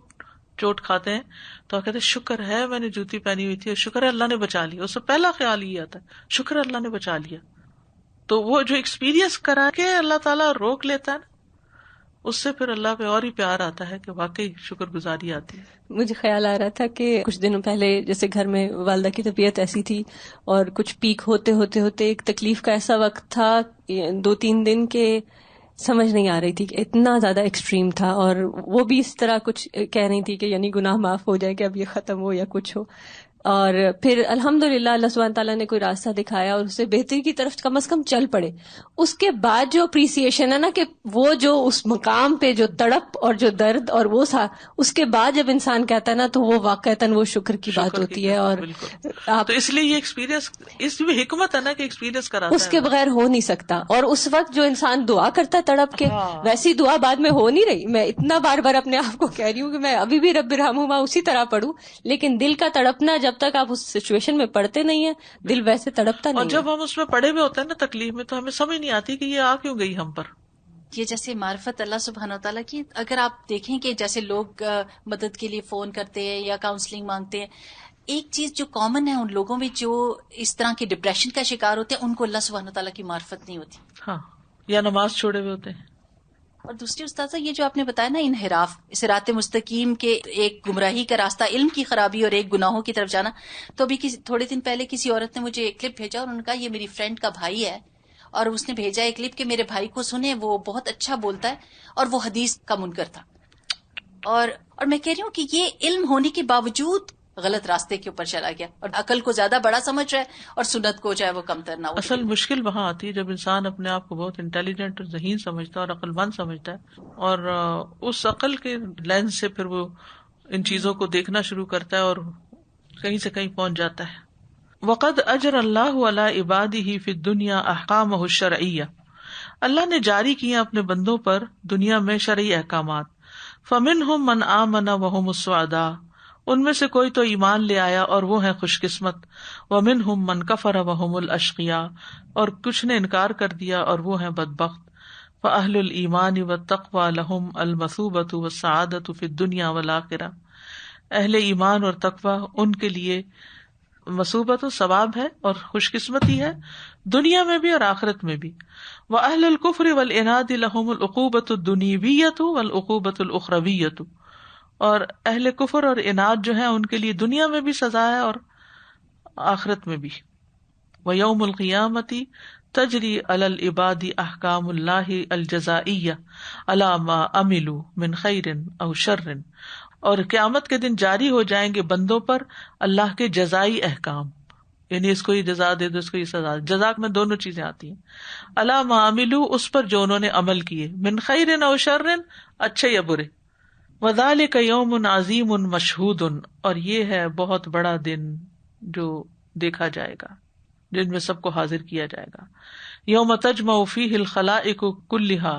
چوٹ کھاتے ہیں، تو آپ کہتے ہیں شکر ہے میں نے جوتی پہنی ہوئی تھی اور شکر ہے اللہ نے بچا لیا. اس سے پہلا خیال یہ آتا ہے شکر ہے اللہ نے بچا لیا. تو وہ جو ایکسپیرئنس کرا کے اللہ تعالیٰ روک لیتا ہے نا، اس سے پھر اللہ پہ اور ہی پیار آتا ہے کہ واقعی شکر گزاری آتی ہے. مجھے خیال آ رہا تھا کہ کچھ دنوں پہلے جیسے گھر میں والدہ کی طبیعت ایسی تھی اور کچھ پیک ہوتے ہوتے ہوتے ایک تکلیف کا ایسا وقت تھا 2-3 دن کے سمجھ نہیں آ رہی تھی کہ اتنا زیادہ ایکسٹریم تھا، اور وہ بھی اس طرح کچھ کہہ رہی تھی کہ یعنی گناہ معاف ہو جائے کہ اب یہ ختم ہو یا کچھ ہو. اور پھر الحمدللہ اللہ سبحانہ تعالیٰ نے کوئی راستہ دکھایا اور اسے بہتری کی طرف کم از کم چل پڑے. اس کے بعد جو اپریسیشن ہے نا کہ وہ جو اس مقام پہ جو تڑپ اور جو درد اور وہ تھا، اس کے بعد جب انسان کہتا ہے نا تو وہ واقعتاً وہ شکر کی بات ہوتی ہے. اور آپ تو اس لیے یہ ایکسپیرئنس، اس میں حکمت ہے نا کہ ایکسپیرئنس کراتا ہے، اس کے بغیر ہو نہیں سکتا. اور اس وقت جو انسان دعا کرتا ہے تڑپ کے، ویسی دعا بعد میں ہو نہیں رہی. میں اتنا بار بار اپنے آپ کو کہہ رہی ہوں کہ میں ابھی بھی رب ارحمہما اسی طرح پڑھوں، لیکن دل کا تڑپنا جب تک آپ اس سچویشن میں پڑھتے نہیں ہیں دل ویسے تڑپتا نہیں. اور جب ہم اس میں پڑے ہوئے ہوتے ہیں نا تکلیف میں، تو ہمیں سمجھ نہیں آتی کہ یہ آ کیوں گئی ہم پر. یہ جیسے معرفت اللہ سبحانہ وتعالیٰ کی، اگر آپ دیکھیں کہ جیسے لوگ مدد کے لیے فون کرتے ہیں یا کاؤنسلنگ مانگتے ہیں، ایک چیز جو کامن ہے ان لوگوں میں جو اس طرح کے ڈپریشن کا شکار ہوتے ہیں، ان کو اللہ سبحانہ وتعالیٰ کی معرفت نہیں ہوتی. ہاں، یا نماز چھوڑے ہوئے ہوتے ہیں. اور دوسری استاذہ یہ جو آپ نے بتایا نا انحراف، صراط مستقیم کے ایک گمراہی کا راستہ، علم کی خرابی اور ایک گناہوں کی طرف جانا. تو ابھی تھوڑے دن پہلے کسی عورت نے مجھے ایک کلپ بھیجا اور انہوں نے کہا یہ میری فرینڈ کا بھائی ہے، اور اس نے بھیجا ایک کلپ کہ میرے بھائی کو سنیں، وہ بہت اچھا بولتا ہے اور وہ حدیث کا منکر تھا. اور میں کہہ رہی ہوں کہ یہ علم ہونے کے باوجود غلط راستے کے اوپر چلا گیا اور عقل کو زیادہ بڑا سمجھ رہا ہے اور سنت کو چاہے وہ کم تر نہ ہو. اصل مشکل وہاں آتی ہے جب انسان اپنے آپ کو بہت انٹیلیجنٹ اور ذہین سمجھتا ہے اور عقل مند سمجھتا ہے، اور اس عقل کے لینس سے پھر وہ ان چیزوں کو دیکھنا شروع کرتا ہے اور کہیں سے کہیں پہنچ جاتا ہے. وقد اجر اللہ علی عبادہ فی الدنیا احکامہ الشرعیہ، اللہ نے جاری کیے اپنے بندوں پر دنیا میں شرعی احکامات. فمنہم من آمن وہم السعداء، ان میں سے کوئی تو ایمان لے آیا اور وہ ہیں خوش قسمت. ومنہم من کفر وہم الاشقیاء، اور کچھ نے انکار کر دیا اور وہ ہیں بدبخت. فاہل الایمان والتقوی لہم المثوبۃ والسعادۃ فی الدنیا والآخرہ، اہل ایمان اور تقوی ان کے لیے مثوبت و ثواب ہے اور خوش قسمتی ہے دنیا میں بھی اور آخرت میں بھی. وَأَهْلُ الْكُفْرِ وَالْإِنَادِ لَهُمُ الْعُقُوبَةُ الدُّنْیَوِیَّةُ وَالْعُقُوبَةُ الْأُخْرَوِیَّةُ، اور اہل کفر اور اناد جو ہیں ان کے لیے دنیا میں بھی سزا ہے اور آخرت میں بھی. وَيَوْمُ الْقِیَامَةِ تَجْرِی عَلَى الْعِبَادِ أَحْکَامُ اللَّهِ الْجَزَائِیَّةُ عَلَى مَا عَمِلُوا مِنْ خَیْرٍ أَوْ شَرٍ، اور قیامت کے دن جاری ہو جائیں گے بندوں پر اللہ کے جزائی احکام، یعنی اس کو یہ جزا دے دو، اس کو یہ سزا. جزا میں دونوں چیزیں آتی ہیں. علی ما عملوا، اس پر جو انہوں نے عمل کیے، من خیر او شر، اچھے یا برے. وذالک یوم عظیم مشہود، اور یہ ہے بہت بڑا دن جو دیکھا جائے گا، جن میں سب کو حاضر کیا جائے گا. یوم تجمع فیہ الخلائق کلھا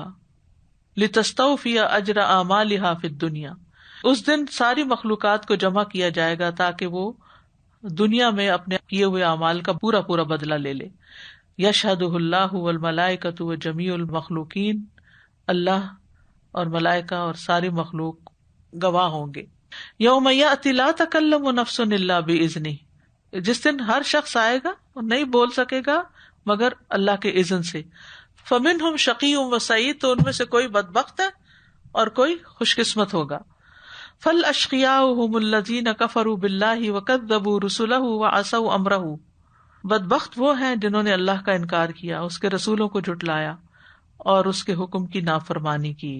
لتستوفی اجر اعمالها فی الدنیا، اس دن ساری مخلوقات کو جمع کیا جائے گا تاکہ وہ دنیا میں اپنے کیے ہوئے اعمال کا پورا پورا بدلہ لے لے. یشہدہ اللہ والملائکۃ وجمیع المخلوقین، اللہ اور ملائکہ اور ساری مخلوق گواہ ہوں گے. یوم یأتی لا تکلم نفس الا باذنہ، جس دن ہر شخص آئے گا اور نہیں بول سکے گا مگر اللہ کے اذن سے. فمنہم شقی وسعید، تو ان میں سے کوئی بدبخت ہے اور کوئی خوش قسمت ہوگا. فالاشقیاء هم الذین کفروا باللہ وکذبوا رسلہ وعصوا امرہ، بدبخت وہ ہیں جنہوں نے اللہ کا انکار کیا، اس کے رسولوں کو جھٹلایا اور اس کے حکم کی نافرمانی کی.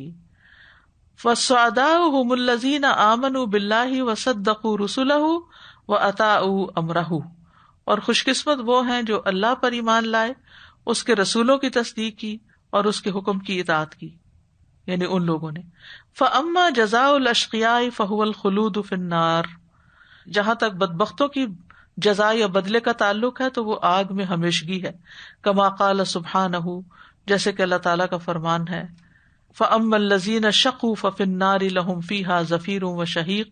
فالسعداء هم الذین آمنوا باللہ وصدقوا رسلہ واطاعوا امرہ، اور خوش قسمت وہ ہیں جو اللہ پر ایمان لائے، اس کے رسولوں کی تصدیق کی اور اس کے حکم کی اطاعت کی، یعنی ان لوگوں نے. فَأَمَّا جَزَاءُ الْأَشْقِيَاءِ فَهُوَ الْخُلُودُ فِي النَّارِ، جہاں تک بدبختوں کی جزا یا بدلے کا تعلق ہے تو وہ آگ میں ہمیشگی ہے. کما قال سبحانہ، جیسے کہ اللہ تعالیٰ کا فرمان ہے، فَأَمَّا الَّذِينَ شَقُوا فَفِي النَّارِ لَهُمْ فِيهَا زَفِيرٌ وَشَهِيقٌ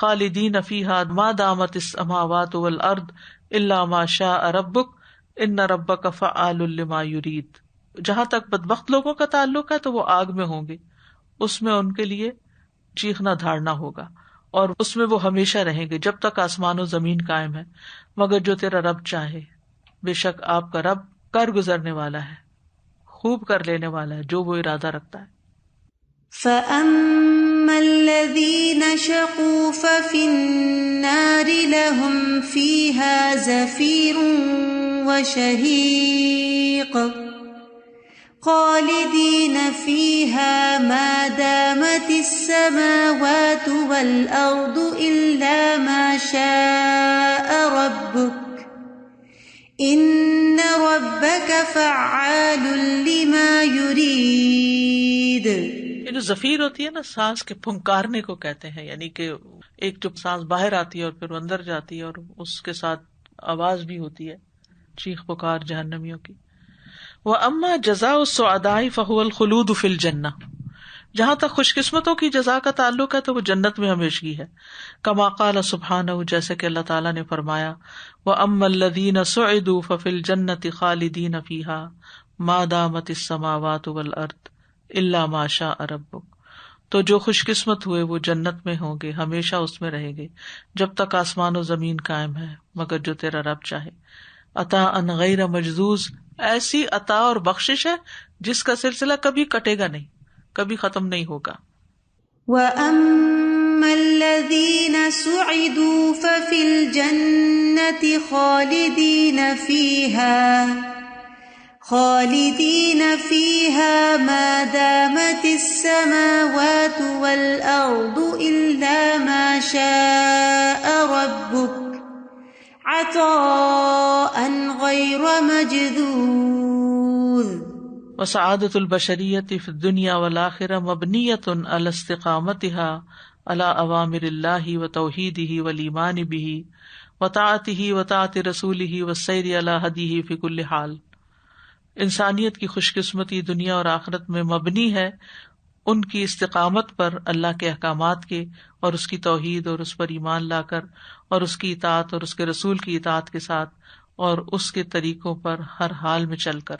خَالِدِينَ فِيهَا مَا دَامَتِ السَّمَاوَاتُ وَالْأَرْضُ إِلَّا مَا شَاءَ رَبُّكَ إِنَّ رَبَّكَ فَعَّالٌ لِمَا يُرِيدُ. جہاں تک بدبخت لوگوں کا تعلق ہے تو وہ آگ میں ہوں گے، اس میں ان کے لیے چیخنا دھاڑنا ہوگا اور اس میں وہ ہمیشہ رہیں گے جب تک آسمان و زمین قائم ہے، مگر جو تیرا رب چاہے. بے شک آپ کا رب کر گزرنے والا ہے، خوب کر لینے والا ہے جو وہ ارادہ رکھتا ہے. فَأَمَّا الَّذِينَ شَقُوا فَفِي النَّارِ لَهُمْ فِيهَا زَفِيرٌ وَشَهِيقٌ خَالِدِينَ فِيهَا مَا دَامَتِ السَّمَاوَاتُ وَالْأَرْضُ إِلَّا مَا شَاءَ رَبُّكَ إِنَّ رَبَّكَ فَعَّالٌ لِمَا يُرِيدُ. یہ جو زفیر ہوتی ہے نا، سانس کے پھنکارنے کو کہتے ہیں، یعنی کہ ایک جو سانس باہر آتی ہے اور پھر وہ اندر جاتی ہے اور اس کے ساتھ آواز بھی ہوتی ہے، چیخ پکار جہنمیوں کی. وَأَمَّا جَزَاءُ السُّعَدَاءِ فَهُوَ الْخُلُودُ فِي الْجَنَّةِ، جہاں تک خوش قسمتوں کی جزا کا تعلق ہے تو وہ جنت میں ہمیشگی ہے. کما قال سبحانہ، جیسے کہ اللہ تعالیٰ نے فرمایا، وَأَمَّا الَّذِينَ سُعِدُوا فَفِي الْجَنَّةِ خَالِدِينَ فِيهَا مَا دَامَتِ السَّمَاوَاتُ وَالْأَرْضُ إِلَّا مَا شَاءَ رَبُّكَ. تو جو خوش قسمت ہوئے وہ جنت میں ہوں گے، ہمیشہ اس میں رہیں گے جب تک آسمان و زمین قائم ہے، مگر جو تیرا رب چاہے. عطاء غیر مجذوذ، ایسی عطا اور بخشش ہے جس کا سلسلہ کبھی کٹے گا نہیں، کبھی ختم نہیں ہوگا. وَأَمَّا الَّذِينَ سُعِدُوا فَفِي الْجَنَّةِ خَالِدِينَ فِيهَا مَا دَامَتِ السَّمَاوَاتُ وَالْأَرْضُ إِلَّا مَا شَاءَ رَبُّكَ عَطَاءً غَيْرَ مَجْذُوذٍ. وسعادة البشریة فی الدنیا والآخرہ مبنیۃ علی استقامتها علی اوامر اللہ وتوحیدہ والایمان بہ وطاعتہ وطاعت رسولہ والسیر علی ہدیہ فی کل حال. انسانیت کی خوش قسمتی دنیا اور آخرت میں مبنی ہے ان کی استقامت پر، اللہ کے احکامات کے اور اس کی توحید اور اس پر ایمان لا کر، اور اس کی اطاعت اور اس کے رسول کی اطاعت کے ساتھ، اور اس کے طریقوں پر ہر حال میں چل کر.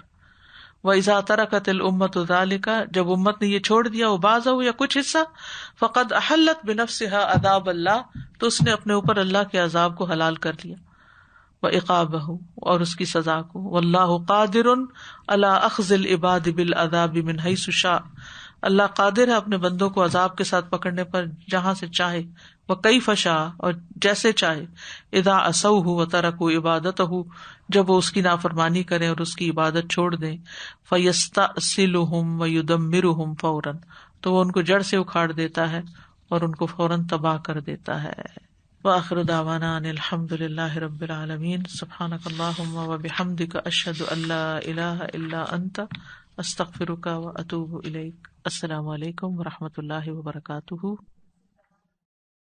وَإِذَا تَرَكَتِ الْأُمَّةُ ذَلِكَ، جب امت نے یہ چھوڑ دیا وبعضہ یا کچھ حصہ، فقد احلت بنفسها عذاب اللہ، تو اس نے اپنے اوپر اللہ کے عذاب کو حلال کر لیا، وعقابہ، اور اس کی سزا کو. واللہ قادر علی اخذ العباد بالعذاب من حیث شاء، اللہ قادر ہے اپنے بندوں کو عذاب کے ساتھ پکڑنے پر جہاں سے چاہے، وکیف شاء، اور جیسے چاہے. اذا عصوہ وترکوا عبادتہ، جب وہ اس کی نافرمانی کریں اور اس کی عبادت چھوڑ دیں. فیستأصلہم ویدمرہم فوراً، تو وہ ان کو جڑ سے اکھاڑ دیتا ہے اور ان کو فوراً تباہ کر دیتا ہے. وآخر دعوانا ان الحمد للہ رب العالمین. سبحانک اللہم وبحمدک، اشہد ان لا الہ الا انت، استغفرک واتوب الیک. السلام علیکم ورحمۃ اللہ وبرکاتہ.